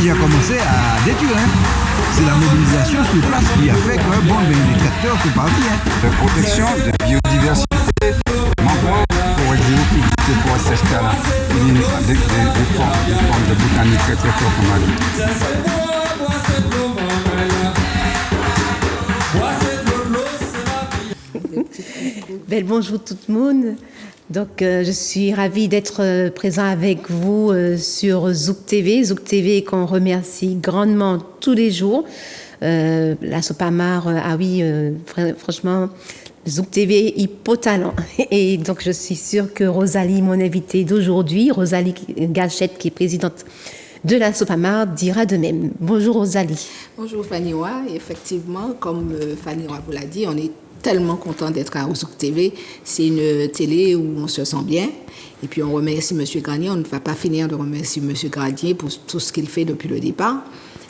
qui a commencé à détruire. C'est la mobilisation sur place qui a fait que les tracteurs sont partis. De protection, de biodiversité, mangrove, forêt géophysique, forêt sestrale, des formes de botanique très très fortes comme Bonjour tout le monde. Donc, je suis ravie d'être présent avec vous sur Zouk TV. Zouk TV qu'on remercie grandement tous les jours. La Sopamar, franchement, Zouk TV, hypotalent. Et donc, je suis sûre que Rosalie, mon invitée d'aujourd'hui, Rosalie Gachette, qui est présidente de la Sopamar, dira de même. Bonjour Rosalie. Bonjour Fanny-Wa. Effectivement, comme Fanny-Wa vous l'a dit, on est tellement content d'être à Zouk TV. C'est une télé où on se sent bien. Et puis on remercie M. Granier. On ne va pas finir de remercier M. Granier pour tout ce qu'il fait depuis le départ.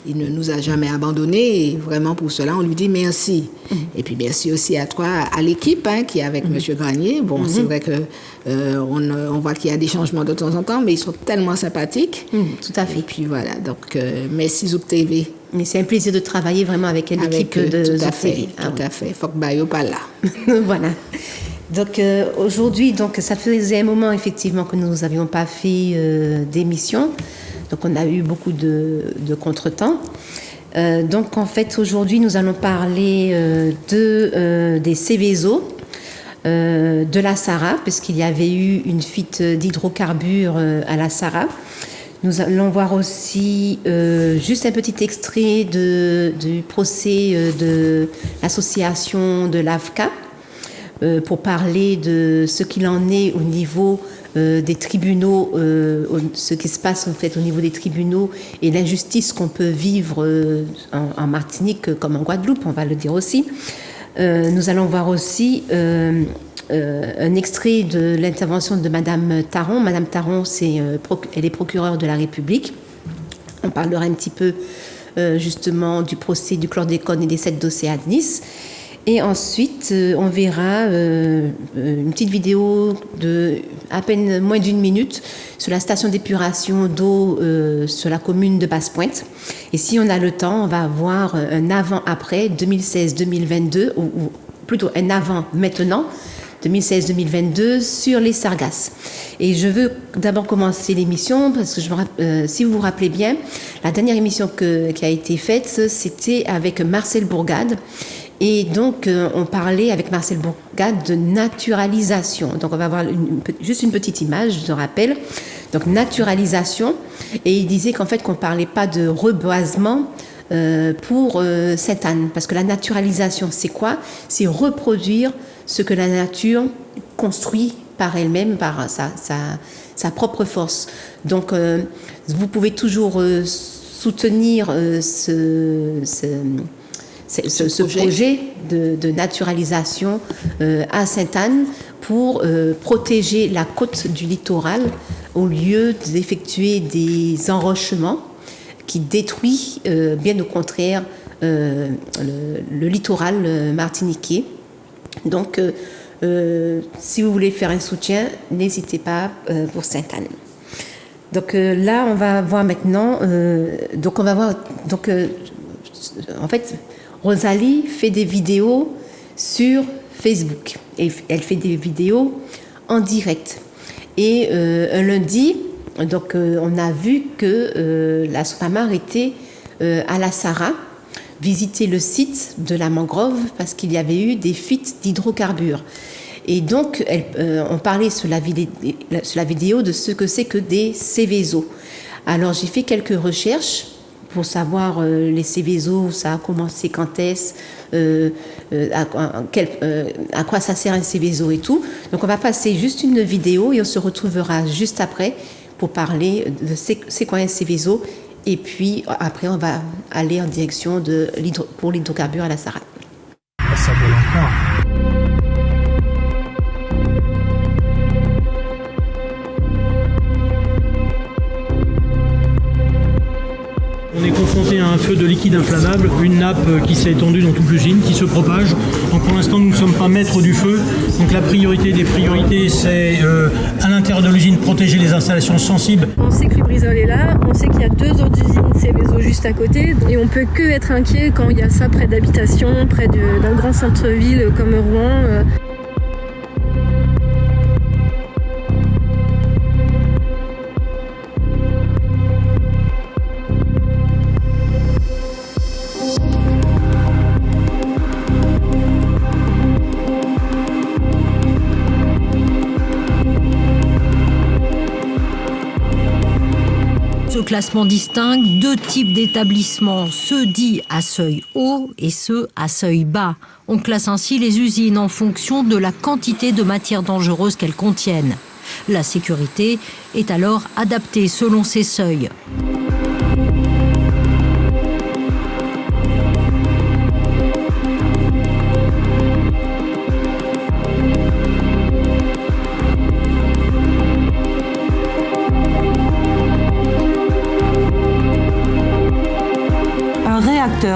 Il ne nous a jamais abandonnés et vraiment pour cela, on lui dit merci. Et puis merci aussi à toi, à l'équipe qui est avec M. Granier. Bon, c'est vrai que on voit qu'il y a des changements de temps en temps, mais ils sont tellement sympathiques. Tout à fait. Et puis voilà, donc merci Zouk TV. Mais c'est un plaisir de travailler vraiment avec l'équipe de Zouk TV. Tout à fait. Faut que Bayo pas là. Voilà. Donc aujourd'hui, donc ça faisait un moment effectivement que nous n'avions pas fait d'émission. Donc on a eu beaucoup de contretemps. Donc en fait aujourd'hui nous allons parler des Céveso, de la Sahara, puisqu'il y avait eu une fuite d'hydrocarbures à la Sahara. Nous allons voir aussi juste un petit extrait du procès de l'association de l'AFCA pour parler de ce qu'il en est au niveau des tribunaux, ce qui se passe en fait au niveau des tribunaux et l'injustice qu'on peut vivre en Martinique comme en Guadeloupe, on va le dire aussi. Nous allons voir aussi un extrait de l'intervention de Madame Taron. Madame Taron, elle est procureure de la République. On parlera un petit peu justement du procès du chlordécone et des 7 dossiers à Nice. Et ensuite, on verra une petite vidéo de à peine moins d'1 minute sur la station d'épuration d'eau sur la commune de Basse-Pointe. Et si on a le temps, on va avoir un avant-après 2016-2022, ou plutôt un avant-maintenant 2016-2022 sur les sargasses. Et je veux d'abord commencer l'émission parce que si vous vous rappelez bien, la dernière émission qui a été faite, c'était avec Marcel Bourgade. Et donc, on parlait avec Marcel Bourgade de naturalisation. Donc, on va voir juste une petite image, je te rappelle. Donc, naturalisation. Et il disait qu'en fait, qu'on ne parlait pas de reboisement pour Sainte-Anne. Parce que la naturalisation, c'est quoi? C'est reproduire ce que la nature construit par elle-même, par sa propre force. Donc, vous pouvez toujours soutenir ce projet de naturalisation à Sainte-Anne pour protéger la côte du littoral au lieu d'effectuer des enrochements qui détruisent, bien au contraire, le littoral martiniquais. Donc, si vous voulez faire un soutien, n'hésitez pas pour Sainte-Anne. Donc là, on va voir maintenant. En fait, Rosalie fait des vidéos sur Facebook. Et elle fait des vidéos en direct. Et un lundi, donc, on a vu que la Sopamar était à la Sahara, visiter le site de la mangrove parce qu'il y avait eu des fuites d'hydrocarbures. Et donc, on parlait sur la vidéo de ce que c'est que des Céveso. Alors, j'ai fait quelques recherches pour savoir les Céveso, ça a commencé quand est-ce, à quoi ça sert un Céveso et tout. Donc, on va passer juste une vidéo et on se retrouvera juste après pour parler de c'est quoi un Céveso. Et puis, après, on va aller en direction pour l'hydrocarbure à la Sahara. Ça vole encore. On est confronté à un feu de liquide inflammable, une nappe qui s'est étendue dans toute l'usine, qui se propage. Donc pour l'instant, nous ne sommes pas maîtres du feu. Donc la priorité des priorités, c'est à l'intérieur de l'usine, protéger les installations sensibles. On sait que Lubrizol est là, on sait qu'il y a 2 autres usines Seveso juste à côté. Et on peut que être inquiet quand il y a ça près d'habitations, près d'un grand centre-ville comme Rouen. Ce classement distingue 2 types d'établissements, ceux dits à seuil haut et ceux à seuil bas. On classe ainsi les usines en fonction de la quantité de matières dangereuses qu'elles contiennent. La sécurité est alors adaptée selon ces seuils.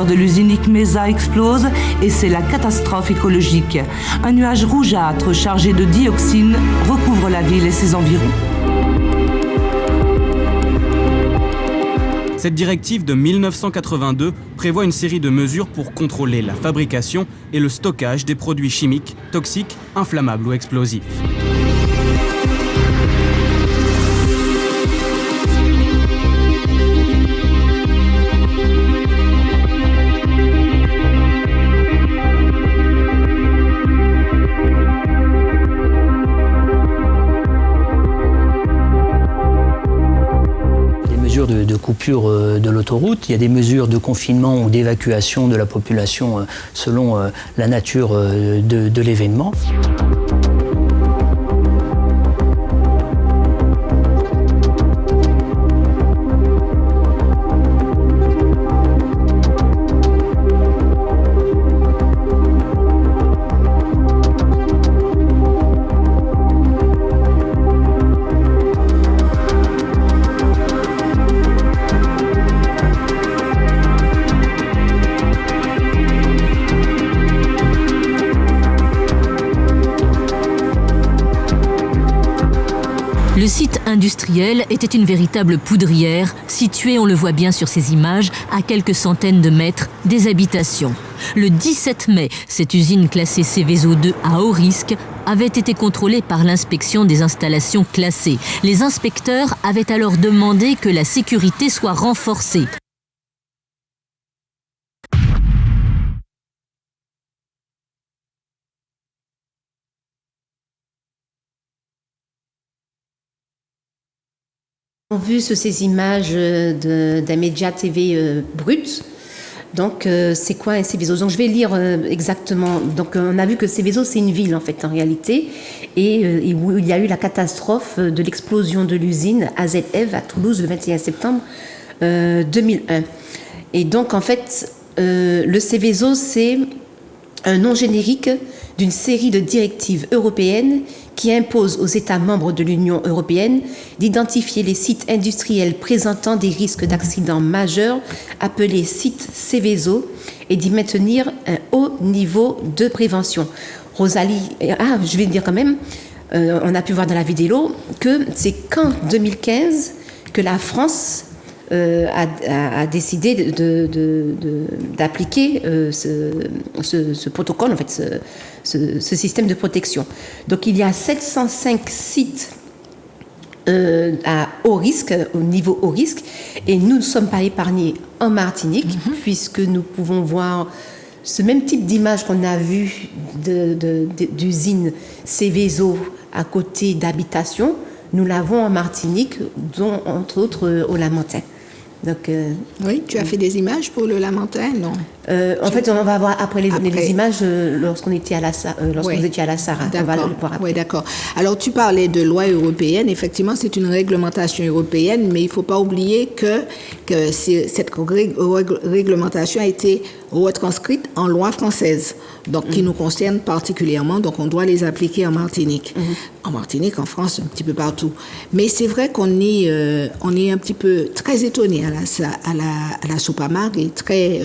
De l'usine ICMESA explose et c'est la catastrophe écologique. Un nuage rougeâtre chargé de dioxine recouvre la ville et ses environs. Cette directive de 1982 prévoit une série de mesures pour contrôler la fabrication et le stockage des produits chimiques, toxiques, inflammables ou explosifs. De coupure de l'autoroute, il y a des mesures de confinement ou d'évacuation de la population selon la nature de l'événement. Le site industriel était une véritable poudrière, située, on le voit bien sur ces images, à quelques centaines de mètres des habitations. Le 17 mai, cette usine classée Seveso 2 à haut risque avait été contrôlée par l'inspection des installations classées. Les inspecteurs avaient alors demandé que la sécurité soit renforcée. On a vu sur ces images d'un média TV brut. Donc, c'est quoi un Seveso? Donc, je vais lire exactement. Donc, on a vu que Seveso, c'est une ville, en fait, en réalité, et où il y a eu la catastrophe de l'explosion de l'usine AZF à Toulouse le 21 septembre 2001. Et donc, en fait, le Seveso, c'est un nom générique d'une série de directives européennes qui imposent aux États membres de l'Union européenne d'identifier les sites industriels présentant des risques d'accidents majeurs, appelés sites Seveso, et d'y maintenir un haut niveau de prévention. Rosalie, je vais dire quand même, on a pu voir dans la vidéo que c'est qu'en 2015 que la France a décidé d'appliquer ce protocole, en fait, ce système de protection. Donc il y a 705 sites à haut risque, au niveau haut risque, et nous ne sommes pas épargnés en Martinique, puisque nous pouvons voir ce même type d'image qu'on a vu d'usine Seveso à côté d'habitations. Nous l'avons en Martinique, dont entre autres au Lamentin. Donc, oui, tu as fait des images pour le Lamentin, non? En fait, on va voir après les images lorsqu'on était à la vous étiez à la Sarah. On va le voir après. Oui, d'accord. Alors, tu parlais de loi européenne. Effectivement, c'est une réglementation européenne, mais il ne faut pas oublier que cette réglementation a été retranscrites en loi française, donc qui nous concernent particulièrement, donc on doit les appliquer en Martinique. En Martinique, en France, un petit peu partout. Mais c'est vrai qu'on est un petit peu très étonné à la Soupamar et très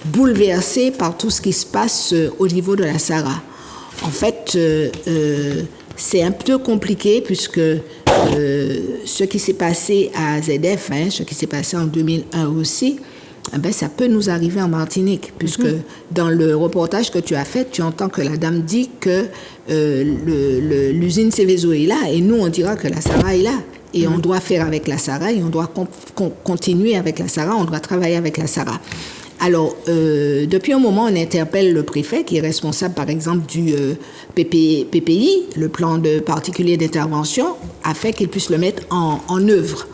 bouleversé par tout ce qui se passe au niveau de la SARA. En fait, c'est un peu compliqué puisque ce qui s'est passé à ZF, ce qui s'est passé en 2001 aussi, ça peut nous arriver en Martinique, puisque dans le reportage que tu as fait, tu entends que la dame dit que l'usine Seveso est là, et nous, on dira que la SARA est là. Et on doit faire avec la SARA, et on doit continuer avec la SARA, on doit travailler avec la SARA. Alors, depuis un moment, on interpelle le préfet, qui est responsable, par exemple, du PPI, le plan de particulier d'intervention, afin qu'il puisse le mettre en œuvre.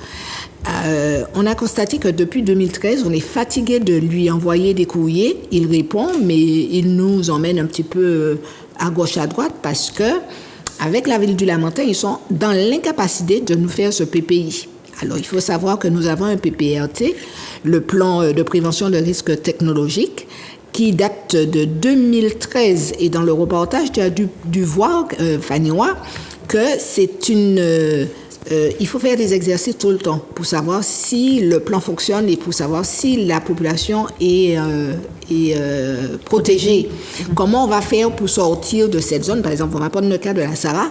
On a constaté que depuis 2013, on est fatigué de lui envoyer des courriers. Il répond, mais il nous emmène un petit peu à gauche, à droite, parce que avec la ville du Lamentin, ils sont dans l'incapacité de nous faire ce PPI. Alors, il faut savoir que nous avons un PPRT, le plan de prévention de risques technologiques, qui date de 2013. Et dans le reportage, tu as dû voir, Fanny Roy, que c'est il faut faire des exercices tout le temps pour savoir si le plan fonctionne et pour savoir si la population est protégée. Comment on va faire pour sortir de cette zone? Par exemple, on va prendre le cas de la SARA.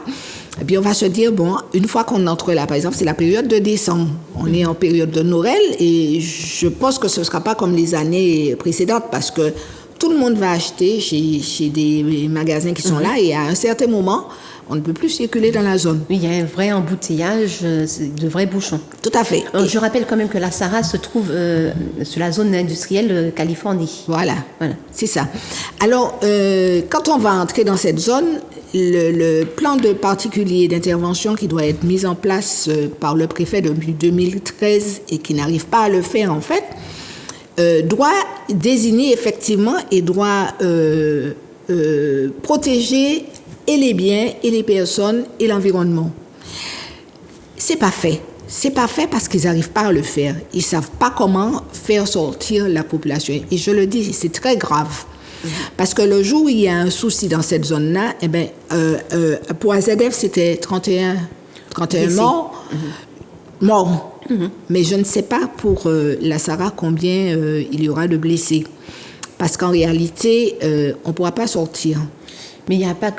Et puis on va se dire, bon, une fois qu'on entre là, par exemple, c'est la période de décembre. On est en période de Noël et je pense que ce ne sera pas comme les années précédentes parce que tout le monde va acheter chez des magasins qui sont là et à un certain moment, on ne peut plus circuler dans la zone. Oui, il y a un vrai embouteillage, de vrais bouchons. Tout à fait. Alors, je rappelle quand même que la SARA se trouve sur la zone industrielle Californie. Voilà. C'est ça. Alors, quand on va entrer dans cette zone, le plan de particulier d'intervention qui doit être mis en place par le préfet depuis 2013 et qui n'arrive pas à le faire en fait, doit désigner effectivement et doit protéger et les biens, et les personnes, et l'environnement. C'est pas fait. C'est pas fait parce qu'ils n'arrivent pas à le faire. Ils savent pas comment faire sortir la population. Et je le dis, c'est très grave. Parce que le jour où il y a un souci dans cette zone-là, pour AZF, c'était 31 morts. Mais je ne sais pas pour la SARA combien il y aura de blessés. Parce qu'en réalité, on ne pourra pas sortir. Mais il n'y a pas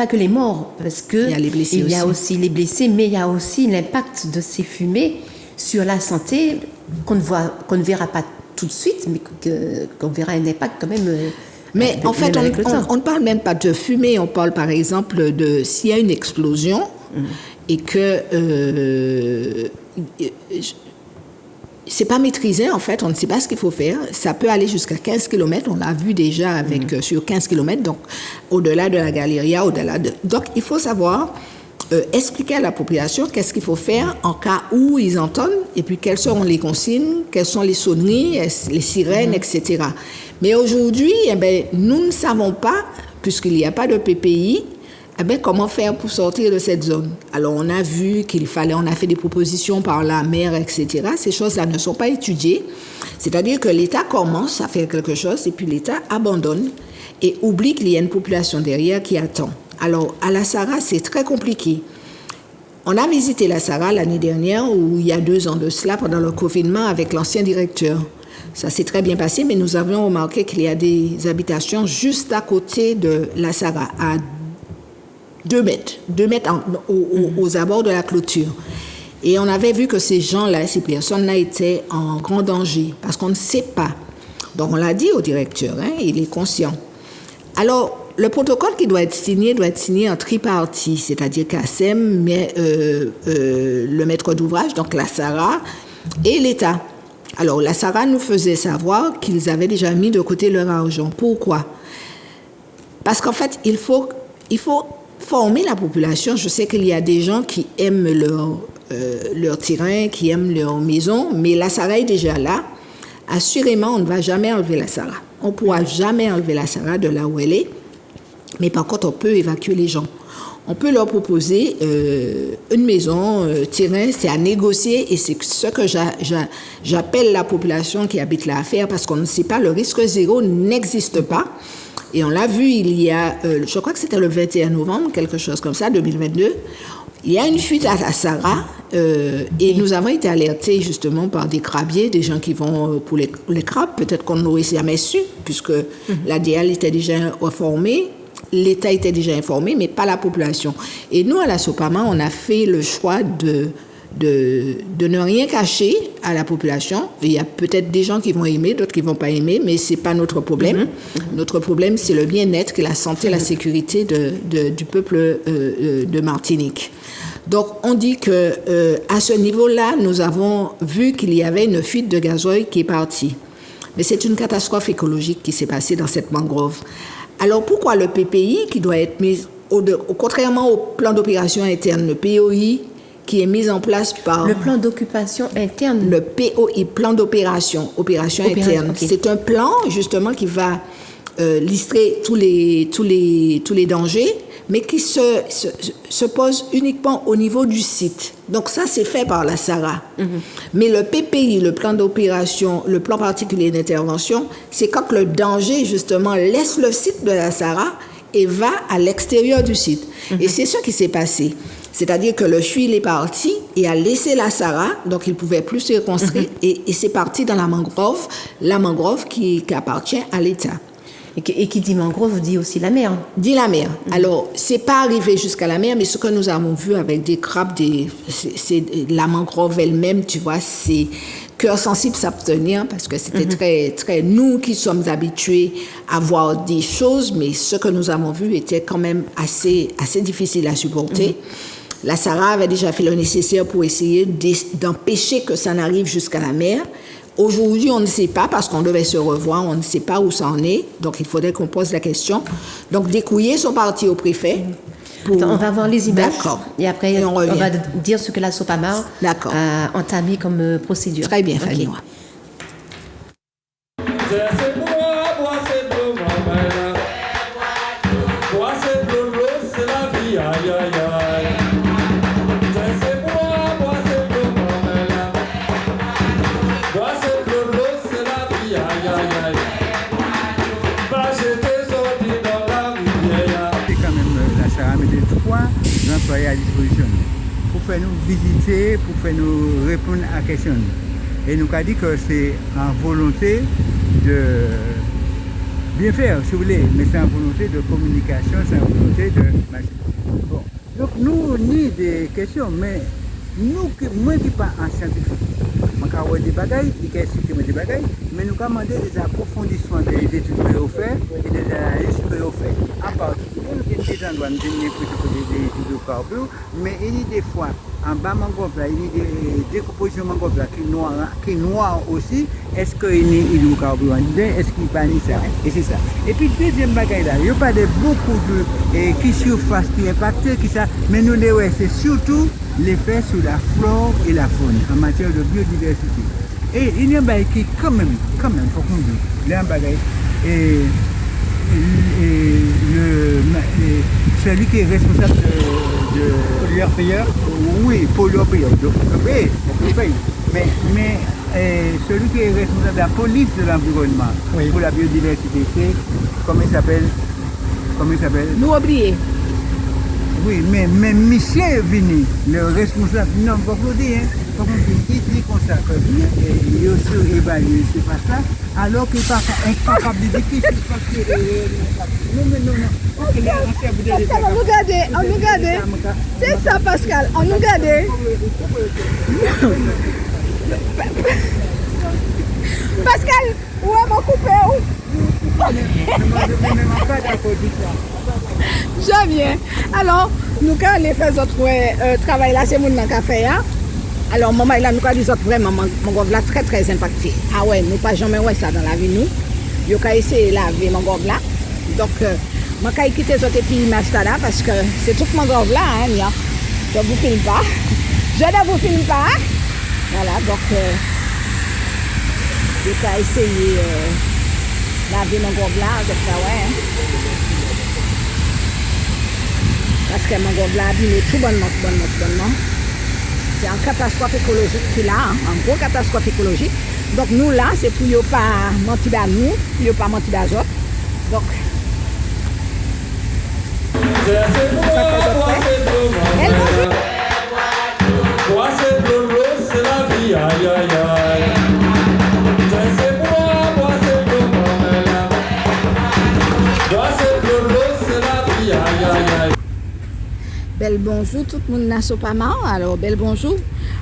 que les morts, parce que il y a les blessés il y a aussi les blessés, mais il y a aussi l'impact de ces fumées sur la santé qu'on ne verra pas tout de suite, mais qu'on verra un impact quand même. Mais en fait, on ne parle même pas de fumée, on parle par exemple de s'il y a une explosion et que c'est pas maîtrisé, en fait, on ne sait pas ce qu'il faut faire. Ça peut aller jusqu'à 15 km, on l'a vu déjà sur 15 km, donc au-delà de la galeria, Donc, il faut savoir expliquer à la population qu'est-ce qu'il faut faire en cas où ils entendent, et puis quelles seront les consignes, quelles sont les sonneries, les sirènes, etc. Mais aujourd'hui, nous ne savons pas, puisqu'il n'y a pas de PPI, comment faire pour sortir de cette zone? Alors, on a vu on a fait des propositions par la maire, etc. Ces choses-là ne sont pas étudiées. C'est-à-dire que l'État commence à faire quelque chose et puis l'État abandonne et oublie qu'il y a une population derrière qui attend. Alors, à la SARA, c'est très compliqué. On a visité la SARA l'année dernière, ou il y a 2 ans de cela, pendant le confinement, avec l'ancien directeur. Ça s'est très bien passé, mais nous avions remarqué qu'il y a des habitations juste à côté de la SARA, à 2 mètres aux abords de la clôture. Et on avait vu que ces gens-là, ces personnes-là étaient en grand danger parce qu'on ne sait pas. Donc on l'a dit au directeur, il est conscient. Alors, le protocole qui doit être signé en tripartie, c'est-à-dire CACEM, le maître d'ouvrage, donc la SARA et l'État. Alors, la SARA nous faisait savoir qu'ils avaient déjà mis de côté leur argent. Pourquoi? Parce qu'en fait, il faut former la population. Je sais qu'il y a des gens qui aiment leur terrain, qui aiment leur maison, mais la SARA est déjà là. Assurément, on ne va jamais enlever la SARA. On ne pourra jamais enlever la SARA de là où elle est, mais par contre, on peut évacuer les gens. on peut leur proposer une maison, terrain, c'est à négocier et c'est ce que j'appelle la population qui habite là à faire parce qu'on ne sait pas, le risque zéro n'existe pas. Et on l'a vu il y a, je crois que c'était le 21 novembre, quelque chose comme ça, 2022. Il y a une fuite à la Sahara et nous avons été alertés justement par des crabiers, des gens qui vont pour les crabes. Peut-être qu'on n'aurait jamais su puisque la DIAL était déjà informée, l'État était déjà informé, mais pas la population. Et nous, à la SOPAMA, on a fait le choix de ne rien cacher à la population. Il y a peut-être des gens qui vont aimer, d'autres qui ne vont pas aimer, mais ce n'est pas notre problème. Notre problème, c'est le bien-être et la santé et la sécurité du peuple de Martinique. Donc, on dit que à ce niveau-là, nous avons vu qu'il y avait une fuite de gazoil qui est partie. Mais c'est une catastrophe écologique qui s'est passée dans cette mangrove. Alors, pourquoi le PPI qui doit être mis, contrairement au plan d'opération interne, le POI qui est mis en place par... Le plan d'occupation interne. Le POI, plan d'opération, opération interne. Okay. C'est un plan, justement, qui va lister tous les dangers, mais qui se pose uniquement au niveau du site. Donc ça, c'est fait par la SARA. Mais le PPI, le plan d'opération, le plan particulier d'intervention, c'est quand le danger, justement, laisse le site de la SARA et va à l'extérieur du site. Et c'est ce qui s'est passé. C'est-à-dire que le CHU, il est parti et a laissé la SARA, donc il ne pouvait plus se reconstruire, et c'est parti dans la mangrove qui appartient à l'État. Et qui dit mangrove dit aussi la mer. Dit la mer. Alors, ce n'est pas arrivé jusqu'à la mer, mais ce que nous avons vu avec des crabes, c'est la mangrove elle-même, tu vois, c'est cœur sensible s'abstenir parce que c'était très... Nous qui sommes habitués à voir des choses, mais ce que nous avons vu était quand même assez difficile à supporter. La SARA avait déjà fait le nécessaire pour essayer d'empêcher que ça n'arrive jusqu'à la mer. Aujourd'hui, on ne sait pas parce qu'on devait se revoir, on ne sait pas où ça en est. Donc, il faudrait qu'on pose la question. Donc, des courriers sont partis au préfet. On va voir les images. D'accord. Et après, on va dire ce que la SOPAMA a entamé comme procédure. Très bien, Fanny. Employés à disposition pour faire nous visiter, pour faire nous répondre à la question. Et nous avons dit que c'est en volonté de bien faire, si vous voulez, mais c'est en volonté de communication, c'est en volonté de... Bon. Donc nous, ni des questions, mais nous, moi qui ne suis pas un scientifique, je vais des bagailles, je vais expliquer des bagailles, mais nous avons demandé des approfondissements des études que vous faites et des analyses que vous faites. En particulier, nous avons des endroits, nous avons des études de carbure, mais il y a des fois, en bas mangrove, il y a des décompositions mangrove qui noient aussi. Est-ce qu'il y a du carbure en dedans? Est-ce qu'il n'y a pas ni ça? Et c'est ça. Et puis, deuxième bagaille là, il y a pas de beaucoup de qui surface qui impactent, qui ça, mais nous les ouais, c'est surtout l'effet sur la flore et la faune en matière de biodiversité. Et il y a un bagaille qui, quand même, faut qu'on dise, il y a un bagaille. Celui qui est responsable de pollueur-payeur. Oui, pollueur-payeur. Mais celui qui est responsable de la police de l'environnement pour la biodiversité, c'est, comment il s'appelle? Nous oublier. Oui, mais Michel Vini, le responsable, non, pas vous dire, il dit qu'on s'accorde, il est aussi évalué, c'est pas ça, alors qu'il n'est pas incapable de dire qu'il ne sait pas qui est non. Pascal, on nous garde. C'est ça, Pascal, on nous garde. Pascal, où est mon coupé? Je viens. Alors, nous, quand les faits autres travail là, c'est mon café. Alors, maman, là, nous, quand les autres vraiment, mon gove là, très, très impacté. Ah ouais, nous, pas jamais ouais ça dans la vie, nous. Nous, quand essayé de laver mon gove là. Donc, moi, quand il quitte les autres pays, là, parce que c'est tout mon gove là, hein, je ne vous filme pas. Je ne vous filme pas. Voilà, donc, je vais essayer de laver mon gove là, donc ça, ouais. parce que mangrove là abîmé tout bonnement. C'est une catastrophe écologique qu'il a, hein, une grosse catastrophe écologique. Donc nous là, c'est pour ne pas mentir à nous, pour ne pas mentir à d'autres. Donc, c'est la vie, aïe aïe aïe. Bel bonjour, tout le monde dans la Sopama. Alors, bel bonjour.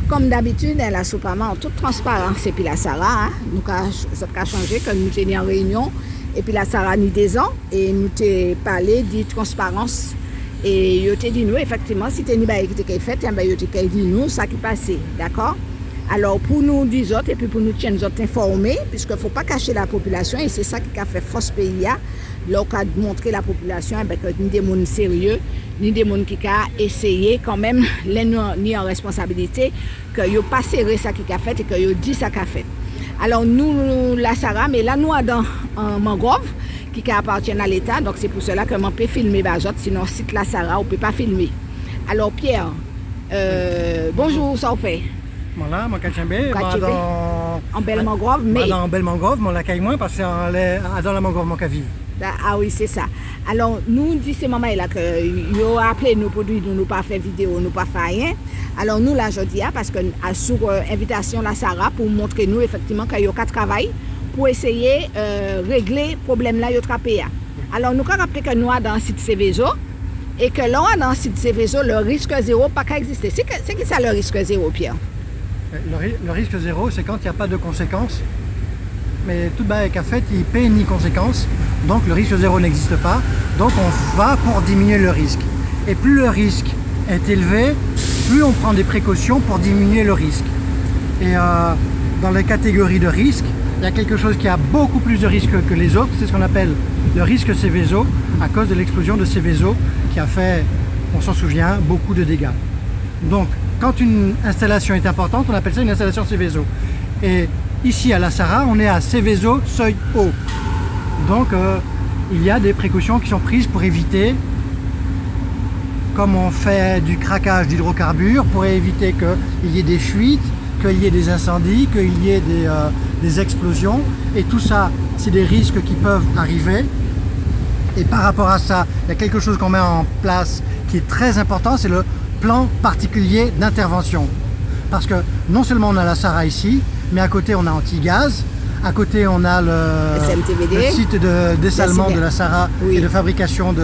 Comme d'habitude, dans la Sopama, en toute transparence, et puis la Sarah, hein, nous avons changé, que nous étions en réunion, et puis la Sarah nous des ans, et nous avons parlé de transparence. Et nous avons dit nous, effectivement, si tu as été fait, nous avons dit nous, ça qui passait, d'accord? Alors, pour nous, les autres, et puis pour nous tenir nous autres informés, puisqu'il ne faut pas cacher la population, et c'est ça qui a fait force pays, là, on a montré la population, que ni des gens sérieux, ni des gens qui ont essayé quand même, ni en responsabilité, que n'ont pas serré ça qui a fait et que n'ont dit ça qui a fait. Alors, nous, la Sarah, mais là, nous, dans un mangrove qui appartient à l'État, donc c'est pour cela que on peut filmer, sinon, site la Sarah, on ne peut pas filmer. Alors, Pierre, bonjour, ça fait. Voilà, mon Kachembe, en belle mangrove, mais. Dans belle mangrove, mon la caille moins parce que dans la mangrove, mon vive. Ah oui, c'est ça. Alors, nous, dit ces mamans-là que ils ont appelé nous pour dire nous pas faire vidéo, nous pas faire rien. Alors, nous, là, je dis, parce que sur invitation la Sarah, pour montrer nous, effectivement, qu'il y a 4 travail pour essayer de régler le problème-là, il y a attrapé. Alors, nous, avons rappelé que nous, dans le site Céveso, et que là, dans le site Céveso, le risque zéro n'a pas existé. C'est qui ça, le risque zéro, Pierre? Le risque zéro, c'est quand il n'y a pas de conséquences. Mais tout bas qu'à fait, il paye ni conséquences. Donc le risque zéro n'existe pas. Donc on va pour diminuer le risque. Et plus le risque est élevé, plus on prend des précautions pour diminuer le risque. Et dans les catégories de risque, il y a quelque chose qui a beaucoup plus de risques que les autres. C'est ce qu'on appelle le risque Céveso, à cause de l'explosion de Céveso qui a fait, on s'en souvient, beaucoup de dégâts. Donc quand une installation est importante, on appelle ça une installation Céveso. Et ici à la Sarah, on est à Céveso seuil haut. Donc il y a des précautions qui sont prises pour éviter, comme on fait du craquage d'hydrocarbures, pour éviter qu'il y ait des fuites, qu'il y ait des incendies, qu'il y ait des explosions. Et tout ça, c'est des risques qui peuvent arriver. Et par rapport à ça, il y a quelque chose qu'on met en place qui est très important, c'est le plan particulier d'intervention. Parce que non seulement on a la Sarah ici, mais à côté on a Antigaz, à côté on a le site de dessalement de la Sarah et de fabrication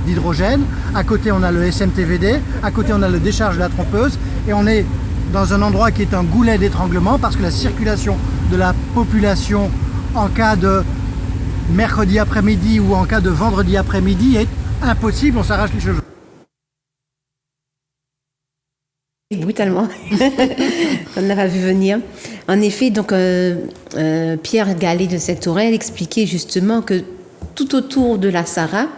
d'hydrogène, à côté on a le SMTVD, à côté on a le décharge de la trompeuse, et on est dans un endroit qui est un goulet d'étranglement parce que la circulation de la population en cas de mercredi après-midi ou en cas de vendredi après-midi est impossible, on s'arrache les cheveux. Brutalement, on n'a pas vu venir. En effet, donc Pierre Gallet de Sectorel expliquait justement que tout autour de la Sarah,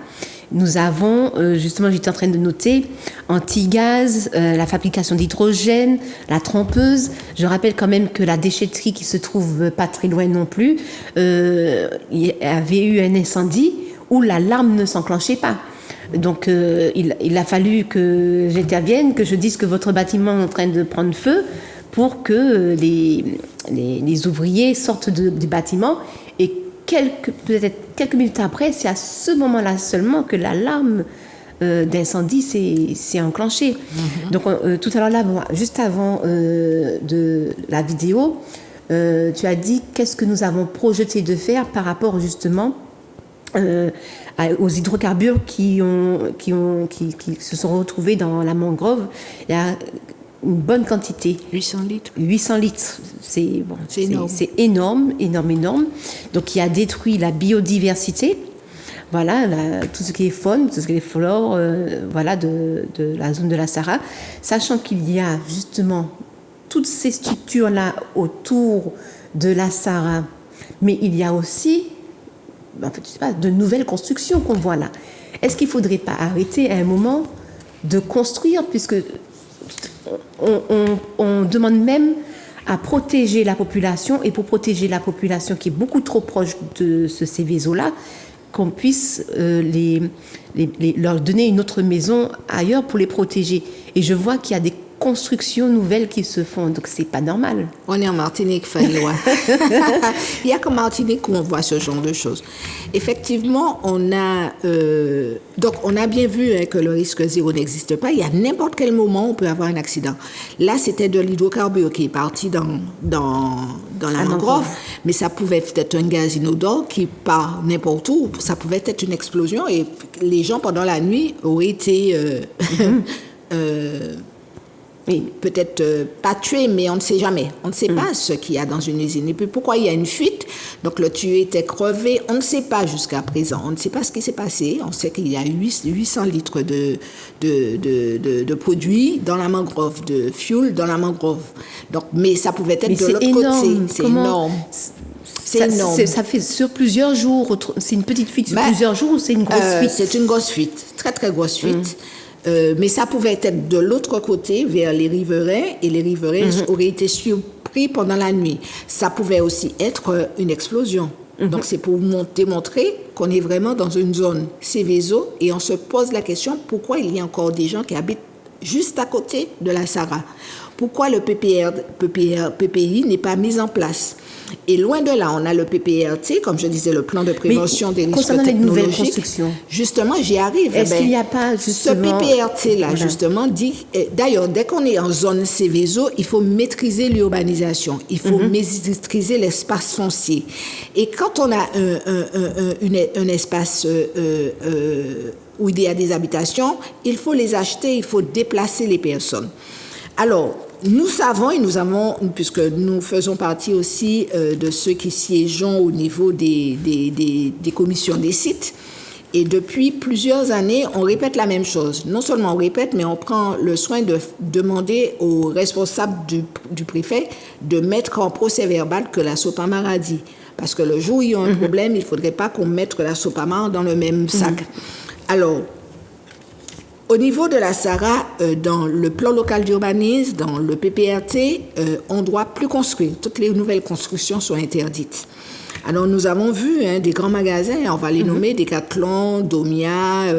nous avons, justement, j'étais en train de noter, Antigaz, la fabrication d'hydrogène, la trompeuse. Je rappelle quand même que la déchetterie qui se trouve pas très loin non plus, il y avait eu un incendie où l'alarme ne s'enclenchait pas. Donc il a fallu que j'intervienne, que je dise que votre bâtiment est en train de prendre feu pour que les ouvriers sortent du bâtiment, et peut-être quelques minutes après, c'est à ce moment-là seulement que l'alarme d'incendie s'est enclenchée. Mm-hmm. Donc tout à l'heure là, juste avant de la vidéo, tu as dit qu'est-ce que nous avons projeté de faire par rapport justement aux hydrocarbures qui se sont retrouvés dans la mangrove. Il y a une bonne quantité. 800 litres. 800 litres, c'est énorme. Donc, qui a détruit la biodiversité. Voilà, tout ce qui est faune, tout ce qui est flore, voilà, de la zone de la Sarah. Sachant qu'il y a justement toutes ces structures-là autour de la Sarah. Mais il y a aussi de nouvelles constructions qu'on voit là. Est-ce qu'il ne faudrait pas arrêter à un moment de construire, puisque on demande même à protéger la population, et pour protéger la population qui est beaucoup trop proche de ce Céveso-là, qu'on puisse leur donner une autre maison ailleurs pour les protéger. Et je vois qu'il y a des constructions nouvelles qui se font, donc c'est pas normal. On est en Martinique, Fanny. Ouais. Il y a qu'en Martinique où on voit ce genre de choses. Effectivement, on a bien vu que le risque zéro n'existe pas. Il y a n'importe quel moment on peut avoir un accident. Là, c'était de l'hydrocarbure qui est parti dans la mangrove, mais ça pouvait être un gaz inodore qui part n'importe où. Ça pouvait être une explosion et les gens pendant la nuit auraient été peut-être pas tué, mais on ne sait jamais. On ne sait pas ce qu'il y a dans une usine. Et puis pourquoi il y a une fuite? Donc le tuyau était crevé. On ne sait pas jusqu'à présent. On ne sait pas ce qui s'est passé. On sait qu'il y a 800 litres de produits dans la mangrove, de fuel dans la mangrove. Donc, mais ça pouvait être de l'autre côté. C'est énorme. C'est énorme. Ça fait sur plusieurs jours. C'est une petite fuite sur plusieurs jours ou c'est une grosse fuite? C'est une grosse fuite. Très, très grosse fuite. Mais ça pouvait être de l'autre côté, vers les riverains, et les riverains auraient été surpris pendant la nuit. Ça pouvait aussi être une explosion. Donc, c'est pour démontrer qu'on est vraiment dans une zone Céveso, et on se pose la question, pourquoi il y a encore des gens qui habitent juste à côté de la Sahara? Pourquoi le PPI n'est pas mis en place? Et loin de là, on a le PPRT, comme je disais, le plan de prévention des risques technologiques. Concernant les nouvelles constructions. Justement, j'y arrive. Est-ce qu'il n'y a pas justement... Ce PPRT-là, justement, dit... D'ailleurs, dès qu'on est en zone Céveso, il faut maîtriser l'urbanisation. Il faut maîtriser l'espace foncier. Et quand on a un espace où il y a des habitations, il faut les acheter, il faut déplacer les personnes. Alors... Nous savons, et nous avons, puisque nous faisons partie aussi de ceux qui siégeons au niveau des commissions des sites, et depuis plusieurs années, on répète la même chose. Non seulement on répète, mais on prend le soin de demander aux responsables du préfet de mettre en procès-verbal que la SOPAMAR a dit. Parce que le jour où il y a un problème, il ne faudrait pas qu'on mette la SOPAMAR dans le même sac. Alors... Au niveau de la Sahara, dans le plan local d'urbanisme, dans le PPRT, on ne doit plus construire. Toutes les nouvelles constructions sont interdites. Alors, nous avons vu des grands magasins, on va les nommer, Decathlon, Domia,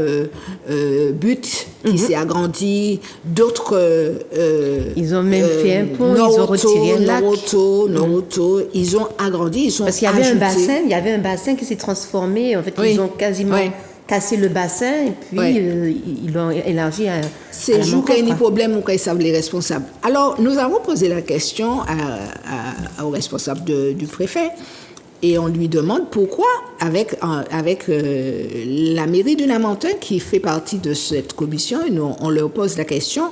But, qui s'est agrandi, d'autres... ils ont même fait un pont, ils ont retiré un lac. Noroto, ils ont agrandi, ils ont Parce qu'il y avait un bassin qui s'est transformé, en fait, ils ont quasiment... casser le bassin et puis ils l'ont élargi à... C'est jour qu'il y a un problème ou qu'ils savent les responsables. Alors, nous avons posé la question au responsable du préfet et on lui demande pourquoi, avec la mairie du Lamentin qui fait partie de cette commission, et nous, on leur pose la question,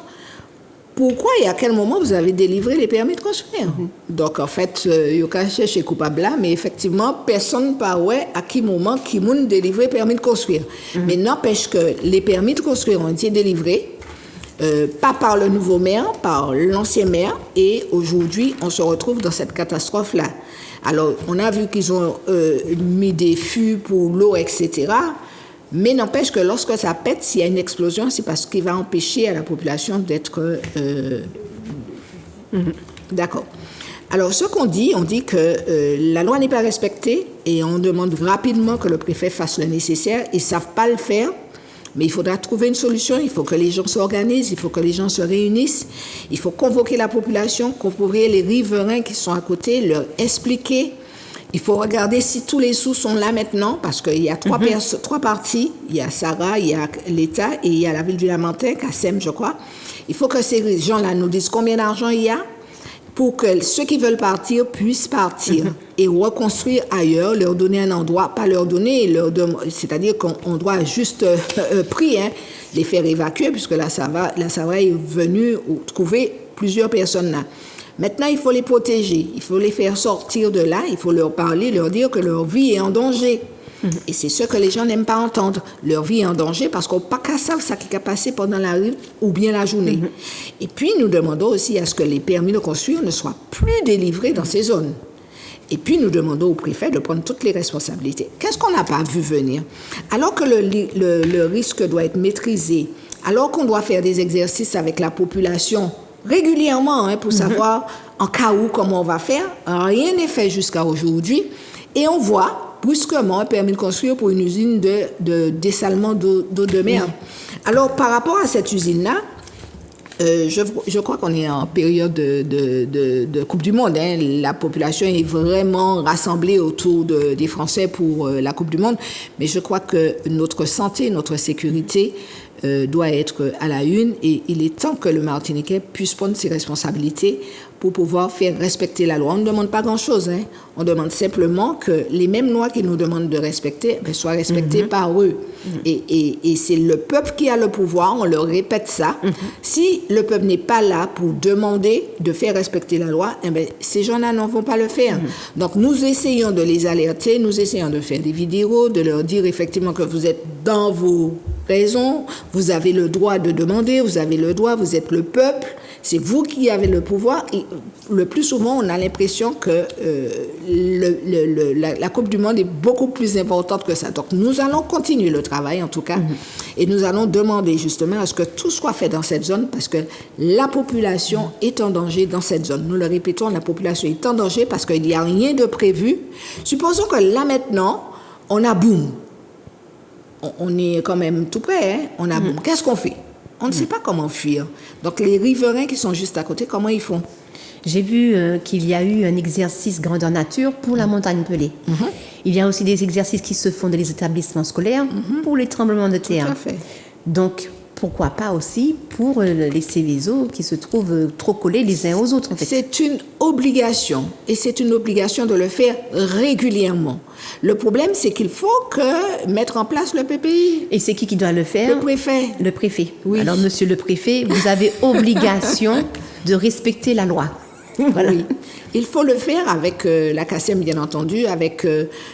pourquoi et à quel moment vous avez délivré les permis de construire? Donc, en fait, il y a cherché coupable là, mais effectivement, personne ne parlait à quel moment qui m'a délivré les permis de construire. Mais n'empêche que les permis de construire ont été délivrés, pas par le nouveau maire, par l'ancien maire, et aujourd'hui, on se retrouve dans cette catastrophe-là. Alors, on a vu qu'ils ont mis des fûts pour l'eau, etc., mais n'empêche que lorsque ça pète, s'il y a une explosion, c'est parce qu'il va empêcher à la population d'être... D'accord. Alors, ce qu'on dit, on dit que la loi n'est pas respectée et on demande rapidement que le préfet fasse le nécessaire. Ils ne savent pas le faire, mais il faudra trouver une solution. Il faut que les gens s'organisent, il faut que les gens se réunissent. Il faut convoquer la population, convoquer les riverains qui sont à côté, leur expliquer. Il faut regarder si tous les sous sont là maintenant, parce qu'il y a trois parties. Il y a Sarah, il y a l'État et il y a la ville du Lamentin, Kassem, je crois. Il faut que ces gens-là nous disent combien d'argent il y a pour que ceux qui veulent partir puissent partir et reconstruire ailleurs, leur donner un endroit, pas leur donner, c'est-à-dire qu'on doit juste les faire évacuer, puisque la Sahara est venue trouver plusieurs personnes là. Maintenant, il faut les protéger, il faut les faire sortir de là, il faut leur parler, leur dire que leur vie est en danger. Et c'est ce que les gens n'aiment pas entendre. Leur vie est en danger parce qu'on n'a pas qu'à savoir ça qui a passé pendant la rue ou bien la journée. Et puis, nous demandons aussi à ce que les permis de construire ne soient plus délivrés dans ces zones. Et puis, nous demandons au préfet de prendre toutes les responsabilités. Qu'est-ce qu'on n'a pas vu venir? Alors que le risque doit être maîtrisé, alors qu'on doit faire des exercices avec la population régulièrement pour savoir en cas où comment on va faire, rien n'est fait jusqu'à aujourd'hui. Et on voit brusquement un permis de construire pour une usine de dessalement d'eau de mer. Alors, par rapport à cette usine-là, je crois qu'on est en période de Coupe du Monde. Hein. La population est vraiment rassemblée autour des Français pour la Coupe du Monde. Mais je crois que notre santé, notre sécurité doit être à la une. Et il est temps que le Martiniquais puisse prendre ses responsabilités pour pouvoir faire respecter la loi. On ne demande pas grand-chose. Hein. On demande simplement que les mêmes lois qu'ils nous demandent de respecter soient respectées par eux. Et c'est le peuple qui a le pouvoir, on leur répète ça. Si le peuple n'est pas là pour demander de faire respecter la loi, ces gens-là n'en vont pas le faire. Donc nous essayons de les alerter, nous essayons de faire des vidéos, de leur dire effectivement que vous êtes dans vos raisons, vous avez le droit de demander, vous avez le droit, vous êtes le peuple, c'est vous qui avez le pouvoir. Et le plus souvent, on a l'impression que la Coupe du Monde est beaucoup plus importante que ça. Donc nous allons continuer le travail, en tout cas, et nous allons demander justement à ce que tout soit fait dans cette zone, parce que la population est en danger dans cette zone. Nous le répétons, la population est en danger parce qu'il n'y a rien de prévu. Supposons que là maintenant, on a boum. On est quand même tout près, hein? On a boum. Qu'est-ce qu'on fait? On ne sait pas comment fuir. Donc les riverains qui sont juste à côté, comment ils font? J'ai vu qu'il y a eu un exercice grandeur nature pour la montagne Pelée. Il y a aussi des exercices qui se font dans les établissements scolaires pour les tremblements de terre. Tout à fait. Donc, pourquoi pas aussi pour les Céveso qui se trouvent trop collés les uns aux autres, en fait. C'est une obligation, et c'est une obligation de le faire régulièrement. Le problème, c'est qu'il faut mettre en place le PPI. Et c'est qui doit le faire? Le préfet. Le préfet. Oui. Alors, monsieur le préfet, vous avez obligation de respecter la loi. Voilà. Oui. Il faut le faire avec la CACEM, bien entendu, avec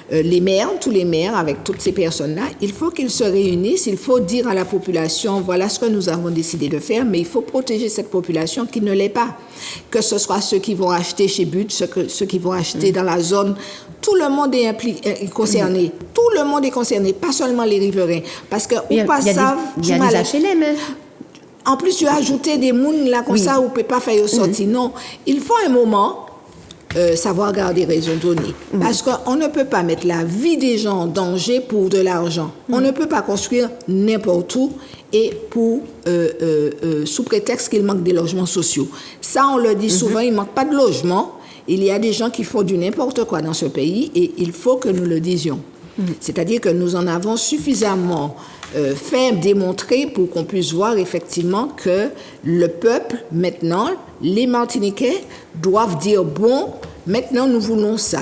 les maires, tous les maires, avec toutes ces personnes-là. Il faut qu'ils se réunissent, il faut dire à la population, voilà ce que nous avons décidé de faire, mais il faut protéger cette population qui ne l'est pas. Que ce soit ceux qui vont acheter chez But, ceux qui vont acheter dans la zone, tout le monde est concerné. Tout le monde est concerné, pas seulement les riverains. Parce que il y a des HLM, hein. En plus, tu as ajouté des mounes là comme ça où on ne peut pas faire sortir. Non, il faut un moment savoir garder raison donnée. Parce qu'on ne peut pas mettre la vie des gens en danger pour de l'argent. On ne peut pas construire n'importe où et sous prétexte qu'il manque des logements sociaux. Ça, on le dit souvent, il ne manque pas de logements. Il y a des gens qui font du n'importe quoi dans ce pays et il faut que nous le disions. C'est-à-dire que nous en avons suffisamment fait démontrer pour qu'on puisse voir effectivement que le peuple, maintenant, les Martiniquais doivent dire, bon, maintenant nous voulons ça.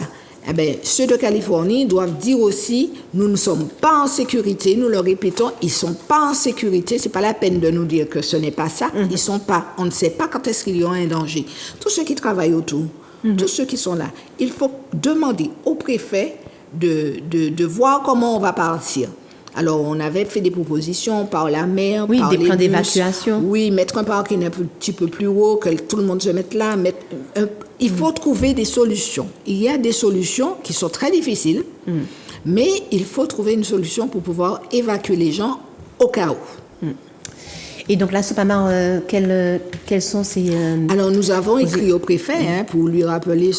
Eh bien, ceux de Californie doivent dire aussi, nous ne sommes pas en sécurité, nous le répétons, ils ne sont pas en sécurité, ce n'est pas la peine de nous dire que ce n'est pas ça, ils ne sont pas, on ne sait pas quand est-ce qu'il y aura un danger. Tous ceux qui travaillent autour, tous ceux qui sont là, il faut demander au préfet de voir comment on va partir. Alors, on avait fait des propositions par la mer, par des les plans bus. d'évacuation. Oui, mettre un parking un petit peu plus haut, que tout le monde se mette là. Il faut trouver des solutions. Il y a des solutions qui sont très difficiles, mais il faut trouver une solution pour pouvoir évacuer les gens au cas où. Et donc là, Soupamar, quelles sont ces... Alors, nous avons écrit au préfet pour lui rappeler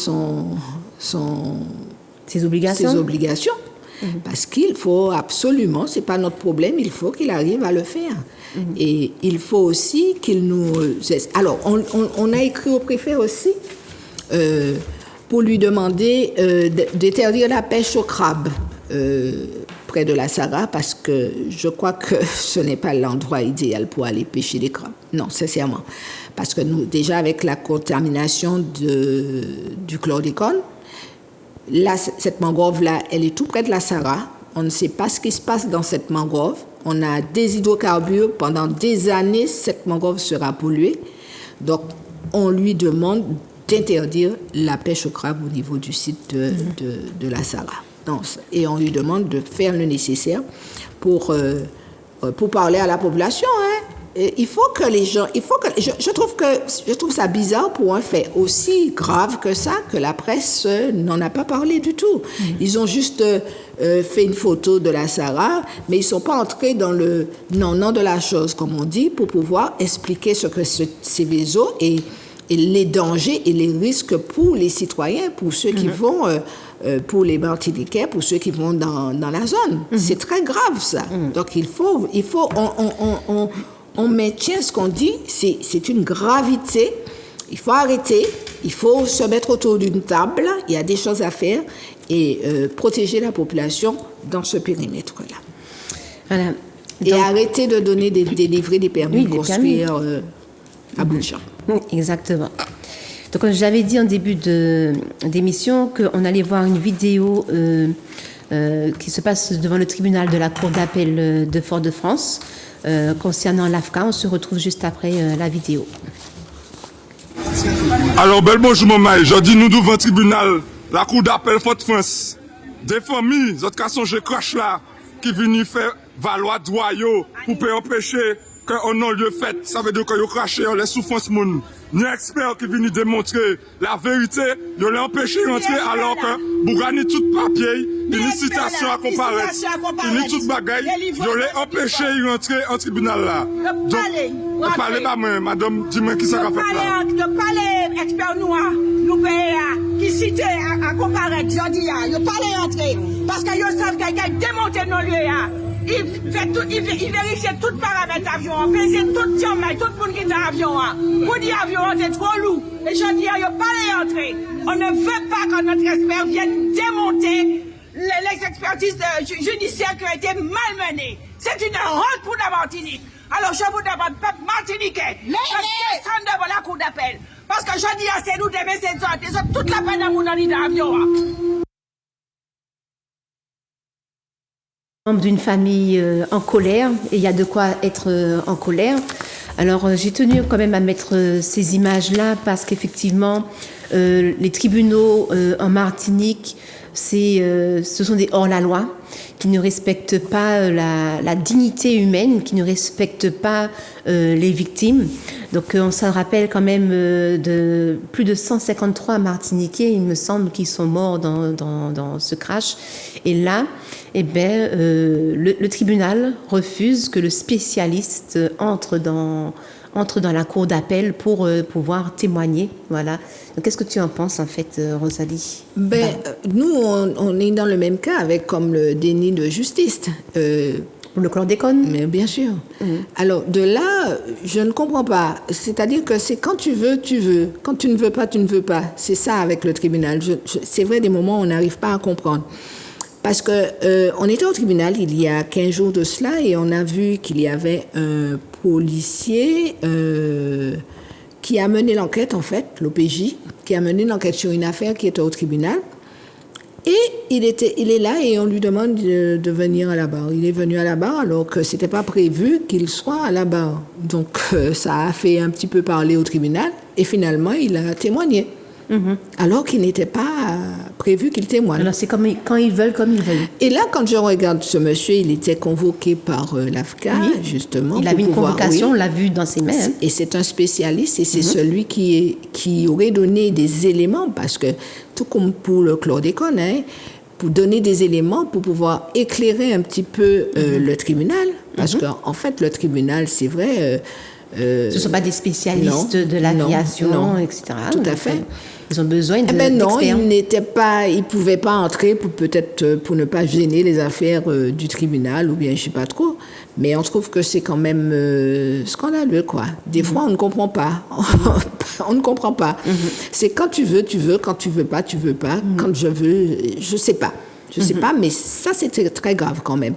ses obligations. Parce qu'il faut absolument, ce n'est pas notre problème, il faut qu'il arrive à le faire. Et il faut aussi qu'il nous... Alors, on a écrit au préfet aussi pour lui demander d'interdire la pêche au crabe près de la Sara, parce que je crois que ce n'est pas l'endroit idéal pour aller pêcher des crabes. Non, sincèrement. Parce que nous, déjà avec la contamination du chlordécone, là, cette mangrove-là, elle est tout près de la Sara. On ne sait pas ce qui se passe dans cette mangrove. On a des hydrocarbures. Pendant des années, cette mangrove sera polluée. Donc, on lui demande d'interdire la pêche au crabe au niveau du site de la Sara. Et on lui demande de faire le nécessaire pour parler à la population. Il faut que les gens... Je trouve ça bizarre pour un fait aussi grave que ça, que la presse n'en a pas parlé du tout. Ils ont juste fait une photo de la Sara, mais ils ne sont pas entrés dans le non de la chose, comme on dit, pour pouvoir expliquer ce que c'est Céveso. Et et les dangers et les risques pour les citoyens, pour ceux qui vont, pour les Martiniquais, pour ceux qui vont dans la zone. C'est très grave, ça. Donc, on maintient ce qu'on dit, c'est une gravité. Il faut arrêter, il faut se mettre autour d'une table, il y a des choses à faire et protéger la population dans ce périmètre-là. Voilà. Et arrêter de délivrer des permis de construire à bout de champ. Exactement. Donc, j'avais dit en début d'émission qu'on allait voir une vidéo qui se passe devant le tribunal de la Cour d'appel de Fort-de-France concernant l'AFCA. On se retrouve juste après la vidéo. Alors, bel bonjour, maman. Je dis nous devant le tribunal, la Cour d'appel Fort-de-France. Des familles, d'autres cas sont je crache là, qui viennent faire valoir droit pour empêcher qu'on non-lieu fait. Ça veut dire que vous crachez, on les souffrances moun. Ni expert qui viennent démontrer la vérité, de l'empêcher d'entrer alors que vous gagnez tout papier, une citation à comparaître, une toute bagaille, de les empêcher d'entrer en tribunal là. Donc, ne parlez pas moi, madame, dis-moi qui ça a fait là. Ne parlez expert noir, nous payons, qui cite à comparaître, je dis, ne parlez entrer, parce que vous savez qu'il y a démonté nos lieux. Il vérifie tout paramètre avion, pèse tout jamais, tout le monde qui est dans l'avion. Pour dire avion, c'est trop lourd. Et je dis, il n'y a pas d'entrée. On ne veut pas que notre expert vienne démonter les expertises judiciaires qui ont été malmenées. C'est une honte pour la Martinique. Alors je vous demande, peuple martiniquais, de descendre devant la cour d'appel. Parce que je dis, c'est nous d'aimer ces autres. Ils ont toute la peine à mon dans l'avion. D'une famille en colère, et il y a de quoi être en colère. Alors j'ai tenu quand même à mettre ces images-là parce qu'effectivement, les tribunaux en Martinique, ce sont des hors-la-loi qui ne respectent pas la dignité humaine, qui ne respectent pas les victimes. Donc on se rappelle quand même de plus de 153 Martiniquais, il me semble, qui sont morts dans ce crash. Et là, le tribunal refuse que le spécialiste entre dans la cour d'appel pour pouvoir témoigner. Voilà. Donc, qu'est-ce que tu en penses, en fait, Rosalie? Nous, on est dans le même cas avec comme le déni de justice. Pour le chlordécone? Mais bien sûr. Alors, de là, je ne comprends pas. C'est-à-dire que c'est quand tu veux, tu veux. Quand tu ne veux pas, tu ne veux pas. C'est ça avec le tribunal. C'est vrai, des moments où on n'arrive pas à comprendre. Parce que on était au tribunal il y a 15 jours de cela et on a vu qu'il y avait un policier qui a mené l'enquête, en fait, l'OPJ, qui a mené l'enquête sur une affaire qui était au tribunal. Et il est là et on lui demande de venir à la barre. Il est venu à la barre alors que c'était pas prévu qu'il soit à la barre. Donc ça a fait un petit peu parler au tribunal et finalement il a témoigné. Alors qu'il n'était pas prévu qu'il témoigne. Alors c'est comme quand ils veulent, comme ils veulent. Et là, quand je regarde ce monsieur, il était convoqué par l'AFCA, justement. Il avait une convocation, on l'a vu dans ses mails. Et c'est un spécialiste, et c'est celui qui aurait donné des éléments, parce que tout comme pour le chlordécone, pour donner des éléments pour pouvoir éclairer un petit peu le tribunal, parce qu'en fait, le tribunal, c'est vrai... ce ne sont pas des spécialistes de l'aviation, etc. Tout à fait. Ils ont besoin non, ils ne pouvaient pas entrer peut-être pour ne pas gêner les affaires du tribunal ou bien je ne sais pas trop. Mais on trouve que c'est quand même scandaleux, quoi. Des fois, on ne comprend pas. On ne comprend pas. C'est quand tu veux, quand tu veux pas, tu veux pas. Quand je veux, je ne sais pas. Je ne sais pas, mais ça, c'était très grave quand même.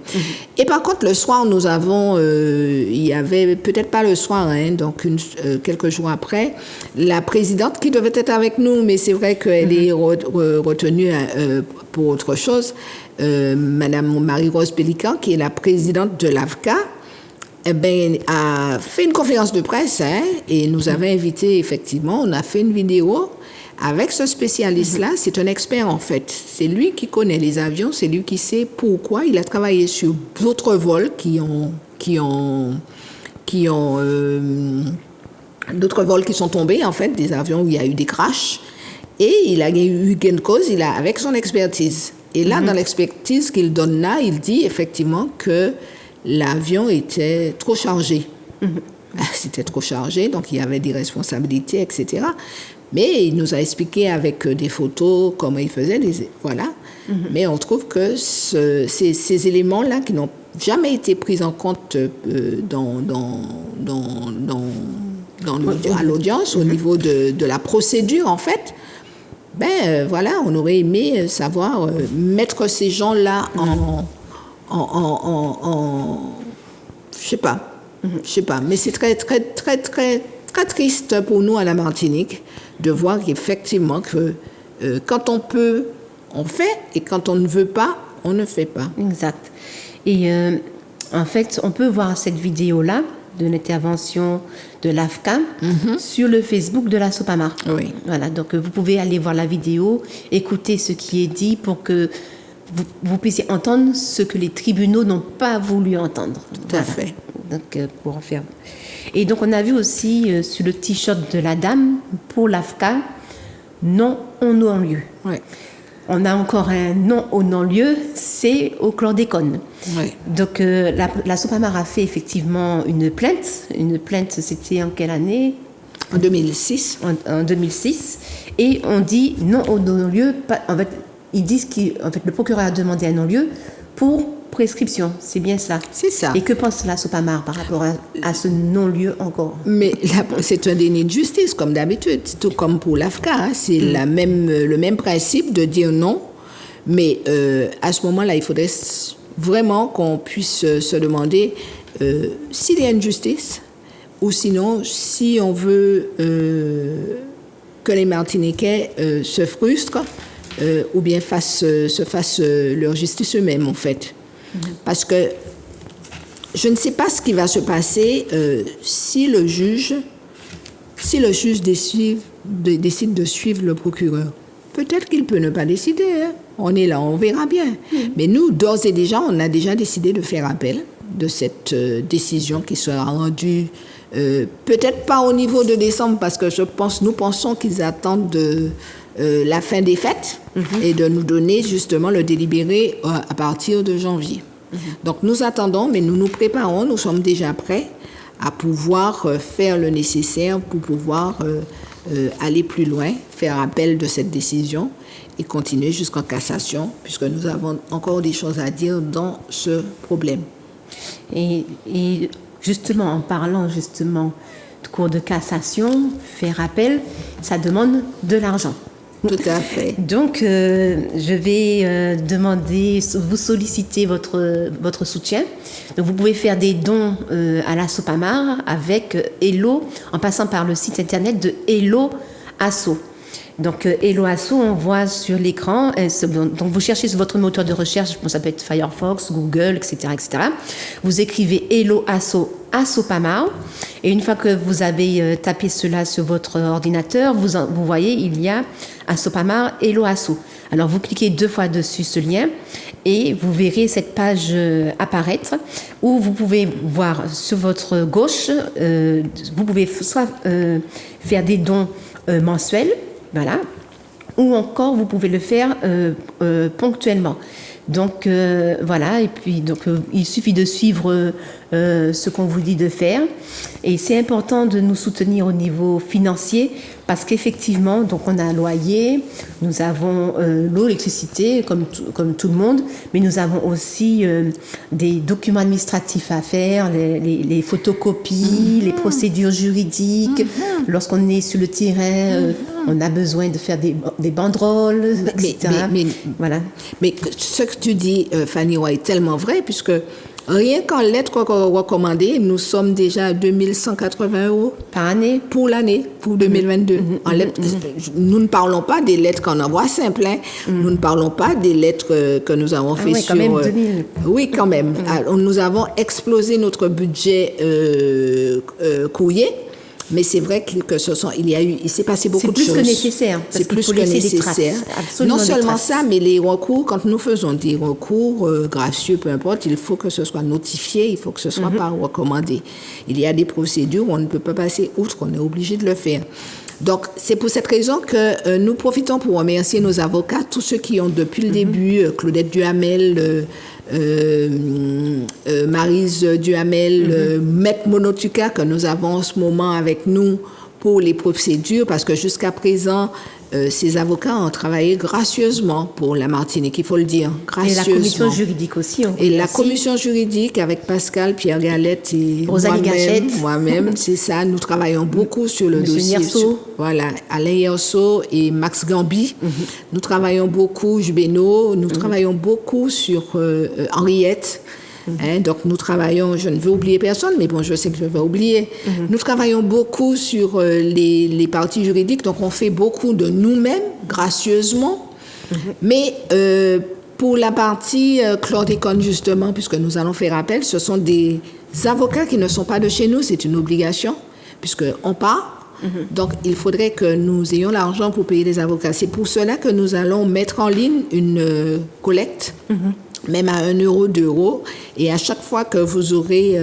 Et par contre, le soir, nous avons, il y avait, peut-être pas le soir, donc quelques jours après, la présidente qui devait être avec nous, mais c'est vrai qu'elle est retenue pour autre chose, Madame Marie-Rose Pélican, qui est la présidente de l'AFCA, a fait une conférence de presse et nous avait invités, effectivement, on a fait une vidéo avec ce spécialiste-là. C'est un expert en fait. C'est lui qui connaît les avions, c'est lui qui sait pourquoi. Il a travaillé sur d'autres vols d'autres vols qui sont tombés en fait, des avions où il y a eu des crashs. Et il a eu gain de cause, avec son expertise. Et là, dans l'expertise qu'il donne là, il dit effectivement que l'avion était trop chargé. C'était trop chargé, donc il y avait des responsabilités, etc. Mais il nous a expliqué avec des photos comment il faisait, voilà. Mais on trouve que ces éléments-là qui n'ont jamais été pris en compte à l'audience, au niveau de la procédure, en fait, voilà, on aurait aimé savoir mettre ces gens-là je sais pas, mais c'est très, très, très, très, très triste pour nous à la Martinique de voir qu'effectivement que quand on peut, on fait, et quand on ne veut pas, on ne fait pas. Exact. Et en fait, on peut voir cette vidéo-là de l'intervention de l'AFCA sur le Facebook de la Sopamar. Oui. Voilà, donc vous pouvez aller voir la vidéo, écouter ce qui est dit pour que vous puissiez entendre ce que les tribunaux n'ont pas voulu entendre. Tout à fait. Donc, pour en faire. Et donc, on a vu aussi sur le t-shirt de la dame, pour l'AFCA, non au non-lieu. Oui. On a encore un non au non-lieu, c'est au chlordécone. Oui. Donc, la Sopamar a fait effectivement une plainte. Une plainte, c'était en quelle année ? En 2006. En 2006. Et on dit non au non-lieu. En fait, ils disent que le procureur a demandé un non-lieu pour prescription. C'est bien cela. C'est ça. Et que pense la Sopamar par rapport à ce non-lieu encore ? Mais c'est un déni de justice, comme d'habitude. Tout comme pour l'AFCA. C'est le même principe de dire non. Mais à ce moment-là, il faudrait vraiment qu'on puisse se demander s'il y a une justice, ou sinon, si on veut que les Martiniquais se frustrent, ou bien se fassent leur justice eux-mêmes, en fait. Parce que je ne sais pas ce qui va se passer si le juge décide de suivre le procureur. Peut-être qu'il peut ne pas décider. Hein. On est là, on verra bien. Mais nous, d'ores et déjà, on a déjà décidé de faire appel de cette décision qui sera rendue peut-être pas au niveau de décembre, parce que nous pensons qu'ils attendent la fin des fêtes et de nous donner justement le délibéré à partir de janvier. Donc nous attendons, mais nous nous préparons, nous sommes déjà prêts à pouvoir faire le nécessaire pour pouvoir aller plus loin, faire appel de cette décision et continuer jusqu'en cassation, puisque nous avons encore des choses à dire dans ce problème. Et justement, en parlant justement de cours de cassation, faire appel, ça demande de l'argent. Tout à fait. Donc, je vais vous solliciter votre soutien. Donc, vous pouvez faire des dons à la Sopamar avec Hello, en passant par le site internet de Hello Asso. Donc, Hello Asso, on voit sur l'écran. Donc, vous cherchez sur votre moteur de recherche, ça peut être Firefox, Google, etc., etc. Vous écrivez Hello Asso à Sopamar. Et une fois que vous avez tapé cela sur votre ordinateur, vous voyez, il y a à Sopamar Hello Asso. Alors, vous cliquez 2 fois dessus ce lien et vous verrez cette page apparaître où vous pouvez voir sur votre gauche, vous pouvez soit faire des dons mensuels, voilà, ou encore vous pouvez le faire ponctuellement. Donc voilà, et puis donc il suffit de suivre ce qu'on vous dit de faire, et c'est important de nous soutenir au niveau financier parce qu'effectivement, donc on a un loyer, nous avons l'eau, l'électricité comme tout le monde, mais nous avons aussi des documents administratifs à faire, les photocopies, les procédures juridiques. Lorsqu'on est sur le terrain, on a besoin de faire des banderoles, etc. Voilà. Mais ce que tu dis, Fanny, est tellement vrai, puisque rien qu'en lettres recommandées, nous sommes déjà à 2180 € par année pour l'année, pour 2022. En lettres, nous ne parlons pas des lettres qu'on envoie simples, hein. Nous ne parlons pas des lettres que nous avons fait sur... Quand même 2000. Oui, quand même. Alors, nous avons explosé notre budget courrier. Mais c'est vrai que il s'est passé beaucoup de choses. C'est plus que nécessaire. C'est plus que nécessaire. Non seulement ça, mais les recours, quand nous faisons des recours gracieux, peu importe, il faut que ce soit notifié, il faut que ce soit pas recommandé. Il y a des procédures où on ne peut pas passer outre, on est obligé de le faire. Donc, c'est pour cette raison que nous profitons pour remercier nos avocats, tous ceux qui ont depuis le début, Claudette Duhamel, Maryse Duhamel, Maître Monotuka, que nous avons en ce moment avec nous pour les procédures, parce que jusqu'à présent, ces avocats ont travaillé gracieusement pour la Martinique, il faut le dire, gracieusement. Et la commission juridique aussi. Et la commission juridique avec Pascal, Pierre Galette et moi-même, c'est ça, nous travaillons beaucoup sur le dossier. Voilà, Alain Yerso et Max Gambi. Nous travaillons beaucoup, Jubeno, nous travaillons beaucoup sur Henriette. Donc nous travaillons, je ne veux oublier personne, mais bon, je sais que je vais oublier. Nous travaillons beaucoup sur les parties juridiques, donc on fait beaucoup de nous-mêmes, gracieusement. Mais pour la partie chlordécone, justement, puisque nous allons faire appel, ce sont des avocats qui ne sont pas de chez nous, c'est une obligation, puisqu'on part. Donc il faudrait que nous ayons l'argent pour payer les avocats. C'est pour cela que nous allons mettre en ligne une collecte. Même à 1 euro, 2 euros. Et à chaque fois que vous aurez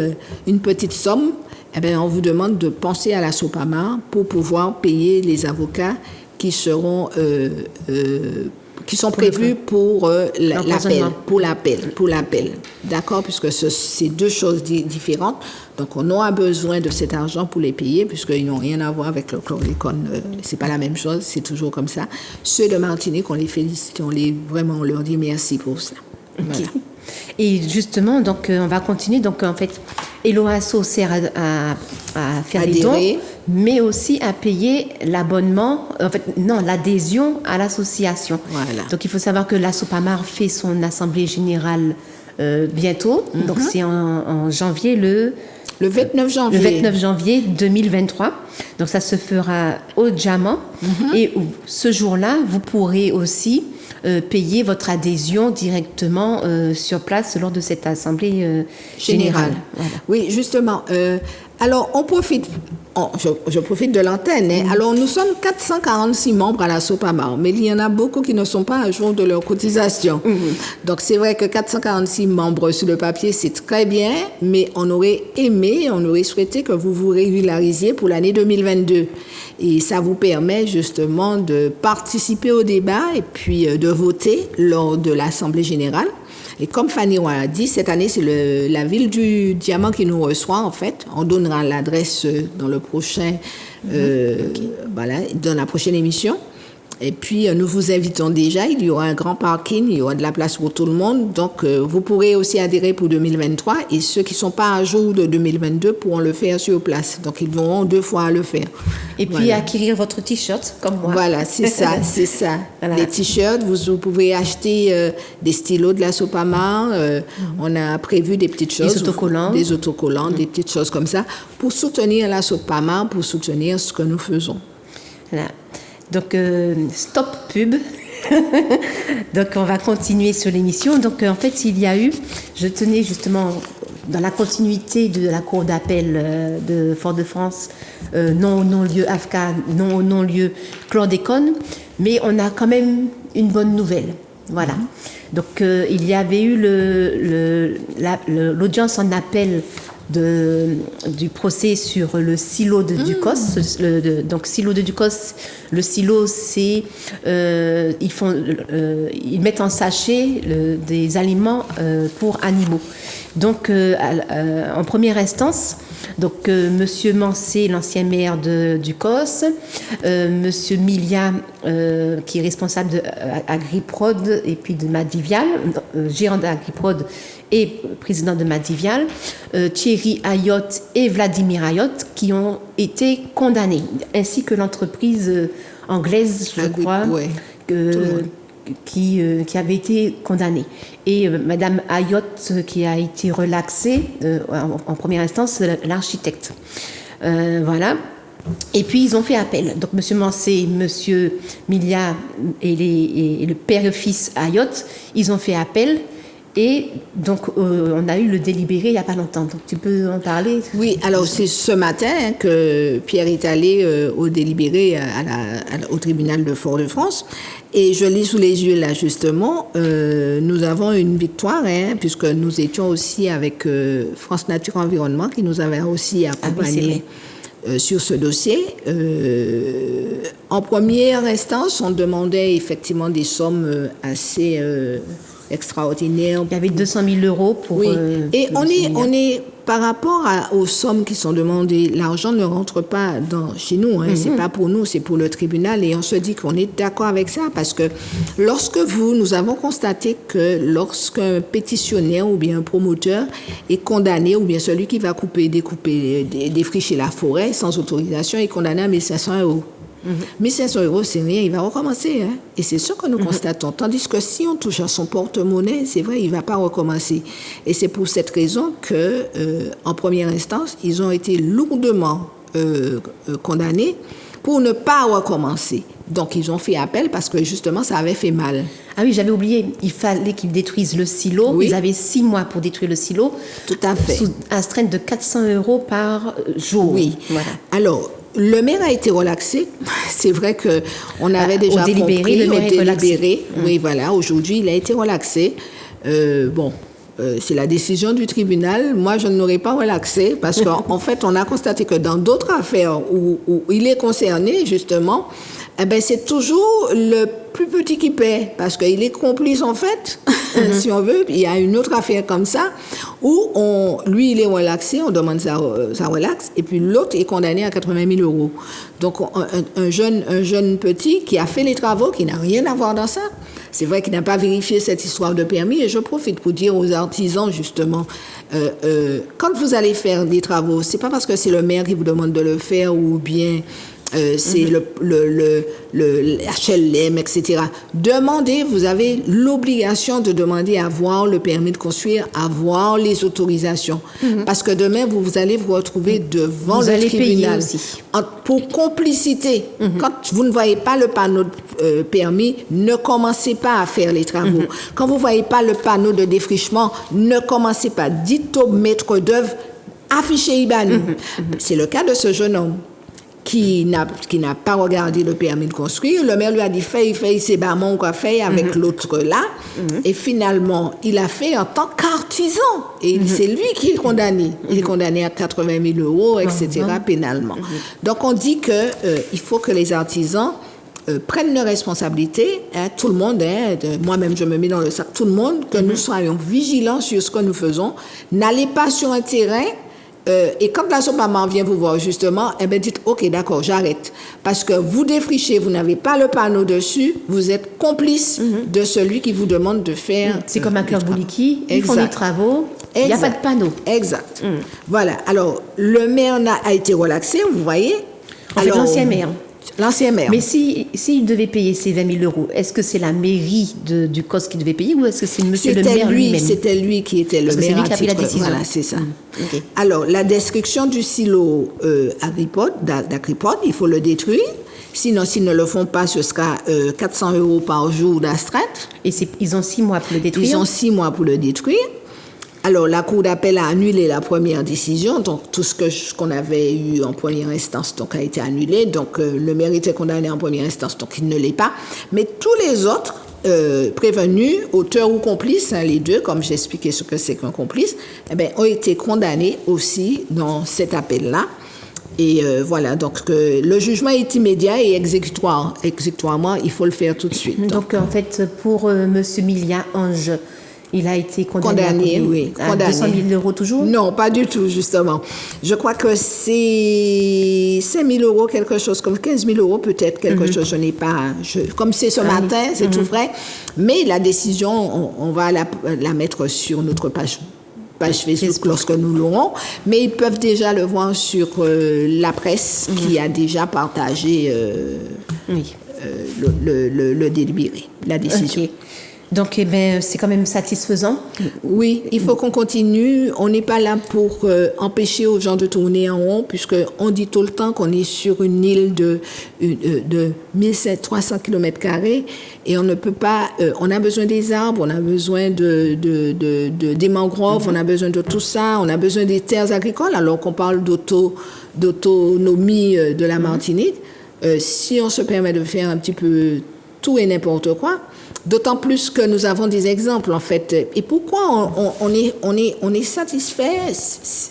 une petite somme, eh bien, on vous demande de penser à la Sopamar pour pouvoir payer les avocats qui seront qui sont prévus pour l'appel. D'accord, puisque c'est deux choses différentes. Donc, on aura besoin de cet argent pour les payer, puisqu'ils n'ont rien à voir avec le chlordécone. C'est pas la même chose, c'est toujours comme ça. Ceux de Martinique, on les félicite, on leur dit merci pour ça. Voilà. Okay. Et justement, donc, on va continuer. Donc, en fait, Eloasso sert à faire des dons, mais aussi à payer l'abonnement, l'adhésion à l'association. Voilà. Donc, il faut savoir que la Sopamar fait son assemblée générale bientôt. Donc, c'est en janvier, le 29 janvier. Le 29 janvier 2023. Donc, ça se fera au Diamant. Et ce jour-là, vous pourrez aussi payer votre adhésion directement sur place lors de cette assemblée générale. Voilà. Oui, justement. Alors, on profite, je profite de l'antenne. Alors, nous sommes 446 membres à la Sopamar, mais il y en a beaucoup qui ne sont pas à jour de leur cotisation. Donc, c'est vrai que 446 membres sur le papier, c'est très bien, mais on aurait souhaité que vous vous régularissiez pour l'année 2022. Et ça vous permet justement de participer au débat et puis de voter lors de l'Assemblée générale. Et comme Fanny a dit, cette année, c'est la ville du Diamant qui nous reçoit, en fait. On donnera l'adresse dans le prochain, dans la prochaine émission. Et puis, nous vous invitons déjà. Il y aura un grand parking, il y aura de la place pour tout le monde. Donc, vous pourrez aussi adhérer pour 2023. Et ceux qui ne sont pas à jour de 2022 pourront le faire sur place. Donc, ils auront 2 fois à le faire. Et puis, acquérir votre T-shirt, comme moi. Voilà, c'est ça, c'est ça. Voilà. Les T-shirts, vous pouvez acheter des stylos de la Sopamar. On a prévu des petites choses. Des autocollants, des petites choses comme ça, pour soutenir la Sopamar, pour soutenir ce que nous faisons. Voilà. Donc, stop pub. Donc, on va continuer sur l'émission. Donc, en fait, je tenais justement, dans la continuité de la cour d'appel de Fort-de-France, non au non-lieu AFCA, non au non-lieu chlordécone, mais on a quand même une bonne nouvelle. Voilà. Donc, il y avait eu l'audience en appel du procès sur le silo de Ducos. Donc, silo de Ducos, le silo, c'est ils mettent en sachet des aliments pour animaux. Donc, en première instance, donc Monsieur Mancé, l'ancien maire de Ducos, Monsieur Milia, qui est responsable de Agriprod et puis de Madivial, gérant d'Agriprod et président de Madivial, Thierry Ayotte et Vladimir Ayotte, qui ont été condamnés, ainsi que l'entreprise anglaise, je crois, qui avait été condamnée. Et Madame Ayotte, qui a été relaxée en première instance, l'architecte. Voilà. Et puis, ils ont fait appel. Donc, M. Mancé, M. Milia et le père et fils Ayotte, ils ont fait appel. Et donc, on a eu le délibéré il n'y a pas longtemps. Donc, tu peux en parler? Oui, alors c'est ce matin que Pierre est allé au délibéré au tribunal de Fort-de-France. Et je lis sous les yeux là, justement, nous avons une victoire, puisque nous étions aussi avec France Nature Environnement, qui nous avait aussi accompagnés sur ce dossier. En première instance, on demandait effectivement des sommes assez extraordinaire. Il y avait 200 000 euros pour... Oui, et on est par rapport aux sommes qui sont demandées, l'argent ne rentre pas chez nous, c'est pas pour nous, c'est pour le tribunal, et on se dit qu'on est d'accord avec ça, parce que nous avons constaté que lorsqu'un pétitionnaire ou bien un promoteur est condamné, ou bien celui qui va défricher la forêt sans autorisation est condamné à 1 500 €. 1 500 €, c'est rien, il va recommencer. Et c'est ce que nous constatons. Tandis que si on touche à son porte-monnaie, c'est vrai, il ne va pas recommencer. Et c'est pour cette raison que, en première instance, ils ont été lourdement condamnés pour ne pas recommencer. Donc, ils ont fait appel parce que, justement, ça avait fait mal. Ah oui, j'avais oublié, il fallait qu'ils détruisent le silo. Oui. Ils avaient 6 mois pour détruire le silo. Tout à fait. Sous astreinte de 400 € par jour. Oui. Voilà. Alors, le maire a été relaxé. C'est vrai qu'on avait déjà compris. Le maire est relaxé. Oui, voilà. Aujourd'hui, il a été relaxé. C'est la décision du tribunal. Moi, je ne l'aurais pas relaxé parce qu'en fait, on a constaté que dans d'autres affaires où il est concerné, justement, c'est toujours le plus petit qui paie parce qu'il est complice, en fait, si on veut. Il y a une autre affaire comme ça où lui, il est relaxé, on demande sa relaxe, et puis l'autre est condamné à 80 000 €. Donc, un jeune petit qui a fait les travaux, qui n'a rien à voir dans ça. C'est vrai qu'il n'a pas vérifié cette histoire de permis, et je profite pour dire aux artisans, justement, quand vous allez faire des travaux, c'est pas parce que c'est le maire qui vous demande de le faire ou bien c'est le HLM, etc. Demandez, vous avez l'obligation de demander à avoir le permis de construire, à avoir les autorisations. Parce que demain, vous allez vous retrouver devant le tribunal. Aussi. Pour complicité. Quand vous ne voyez pas le panneau de permis, ne commencez pas à faire les travaux. Quand vous ne voyez pas le panneau de défrichement, ne commencez pas. Dites au maître d'œuvre, affichez IBANU. C'est le cas de ce jeune homme qui n'a pas regardé le permis de construire. Le maire lui a dit, fais, c'est barman quoi, fait avec l'autre là. Et finalement, il a fait en tant qu'artisan. Et c'est lui qui est condamné. Il est condamné à 80 000 €, etc., pénalement. Donc, on dit qu'il faut que les artisans prennent leurs responsabilités, tout le monde, moi-même je me mets dans le sac, tout le monde, que nous soyons vigilants sur ce que nous faisons. N'allez pas sur un terrain et quand la SOPAMA vient vous voir justement, dites ok, d'accord, j'arrête. Parce que vous défrichez, vous n'avez pas le panneau dessus, vous êtes complice de celui qui vous demande de faire. C'est comme un Cœur Bouliki, ils font des travaux, il n'y a pas de panneau. Exact. Voilà, alors le maire a été relaxé, vous voyez. Alors, l'ancien maire. L'ancien maire. Mais s'il devait payer ces 20 000 €, est-ce que c'est la mairie du COS qui devait payer ou est-ce que c'est monsieur le maire lui-même? C'était lui qui était le maire. C'est lui qui a pris la décision. Voilà, c'est ça. Okay. Alors, la destruction du silo d'Agripod, il faut le détruire. Sinon, s'ils ne le font pas, ce sera 400 € par jour d'astreinte. Et ils ont 6 mois pour le détruire? Ils ont 6 mois pour le détruire. Alors, la Cour d'appel a annulé la première décision, donc tout ce qu'on avait eu en première instance donc, a été annulé. Donc, le maire était condamné en première instance, donc il ne l'est pas. Mais tous les autres prévenus, auteurs ou complices, les deux, comme j'ai expliqué ce que c'est qu'un complice, ont été condamnés aussi dans cet appel-là. Et voilà, donc le jugement est immédiat et exécutoire. Exécutoirement, il faut le faire tout de suite. Donc en fait, pour M. Milia Ange, il a été condamné à 200 000 € toujours? Non, pas du tout, justement. Je crois que c'est 5 000 €, quelque chose comme 15 000 € peut-être, quelque chose, je n'ai pas... comme c'est ce matin, c'est tout frais. Mais la décision, on va la mettre sur notre page Facebook lorsque nous l'aurons. Mais ils peuvent déjà le voir sur la presse qui a déjà partagé le délibéré, la décision. Okay. Donc, c'est quand même satisfaisant. Oui, il faut qu'on continue. On n'est pas là pour empêcher aux gens de tourner en rond, puisqu'on dit tout le temps qu'on est sur une île de 1300 km² et on ne peut pas... on a besoin des arbres, on a besoin des mangroves, on a besoin de tout ça, on a besoin des terres agricoles, alors qu'on parle d'autonomie de la Martinique. Si on se permet de faire un petit peu tout et n'importe quoi, d'autant plus que nous avons des exemples, en fait. Et pourquoi on est satisfait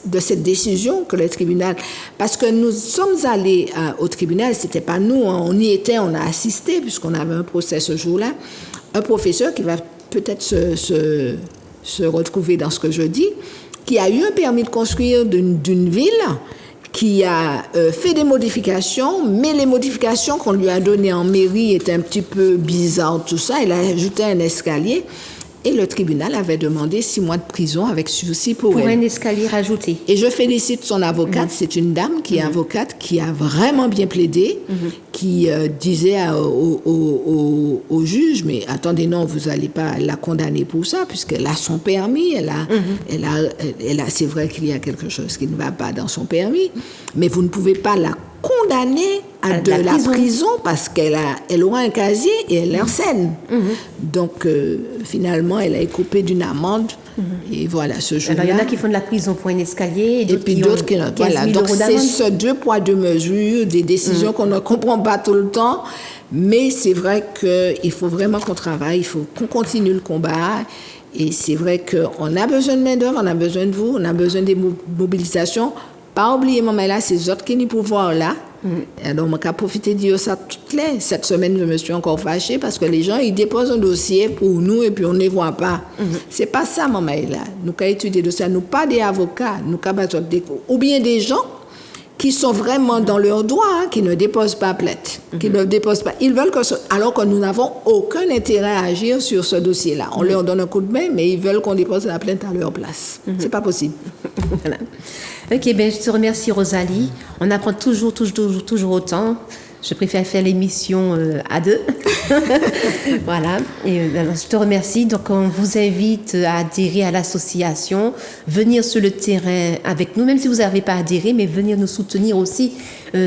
de cette décision que le tribunal... Parce que nous sommes allés au tribunal, c'était pas nous, on y était, on a assisté, puisqu'on avait un procès ce jour-là, un professeur qui va peut-être se retrouver dans ce que je dis, qui a eu un permis de construire d'une ville, qui a fait des modifications, mais les modifications qu'on lui a données en mairie étaient un petit peu bizarres, tout ça. Il a ajouté un escalier et le tribunal avait demandé 6 mois de prison avec sursis pour elle. Pour un escalier rajouté. Et je félicite son avocate, c'est une dame qui est avocate, qui a vraiment bien plaidé, qui disait au juge, mais attendez, non, vous n'allez pas la condamner pour ça, puisqu'elle a son permis, c'est vrai qu'il y a quelque chose qui ne va pas dans son permis, mais vous ne pouvez pas la condamner à de la prison parce qu'elle aura un casier et elle est en scène. Donc, finalement, elle a écopé d'une amende. Et voilà, ce jour-là. Alors, il y en a qui font de la prison pour un escalier et puis d'autres qui n'ont. Voilà, donc c'est ce 2 poids 2 mesures, des décisions qu'on ne comprend pas tout le temps. Mais c'est vrai qu'il faut vraiment qu'on travaille, il faut qu'on continue le combat. Et c'est vrai qu'on a besoin de main-d'œuvre, on a besoin de vous, on a besoin des mobilisations. Pas oublier, maman, là, c'est autres qui n'y pouvoir là. Alors, on a profité de dire ça cette semaine, je me suis encore fâchée parce que les gens, ils déposent un dossier pour nous et puis on ne les voit pas. C'est pas ça, maman, là. Nous avons étudié de ça. Nous pas des avocats, nous avons ou bien des gens qui sont vraiment dans leurs droits, qui ne déposent pas plainte, qui ne déposent pas. Ils veulent alors que nous n'avons aucun intérêt à agir sur ce dossier-là. On leur donne un coup de main, mais ils veulent qu'on dépose la plainte à leur place. C'est pas possible. Voilà. Ok, ben je te remercie, Rosalie. On apprend toujours autant. Je préfère faire l'émission à 2. Voilà. Et alors, je te remercie. Donc, on vous invite à adhérer à l'association, venir sur le terrain avec nous, même si vous n'avez pas adhéré, mais venir nous soutenir aussi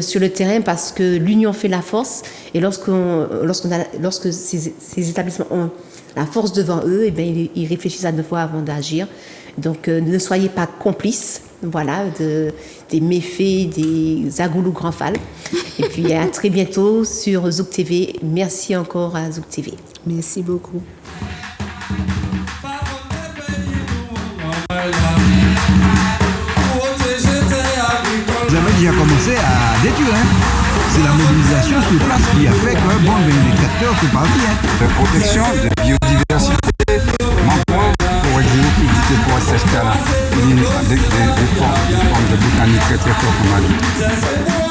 sur le terrain parce que l'union fait la force. Et lorsque ces établissements ont la force devant eux, eh bien, ils réfléchissent à 2 fois avant d'agir. Donc, ne soyez pas complices, voilà, des méfaits, des agoulous grand fal. Et puis, à très bientôt sur Zouk TV. Merci encore à Zouk TV. Merci beaucoup. Vous avez déjà commencé à détruire, hein? C'est la mobilisation sur place qui a fait que bon, les tracteurs sont partis. De protection, de biodiversité, manquement pour géophysicité forestière, des formes de botanique très très fortes comme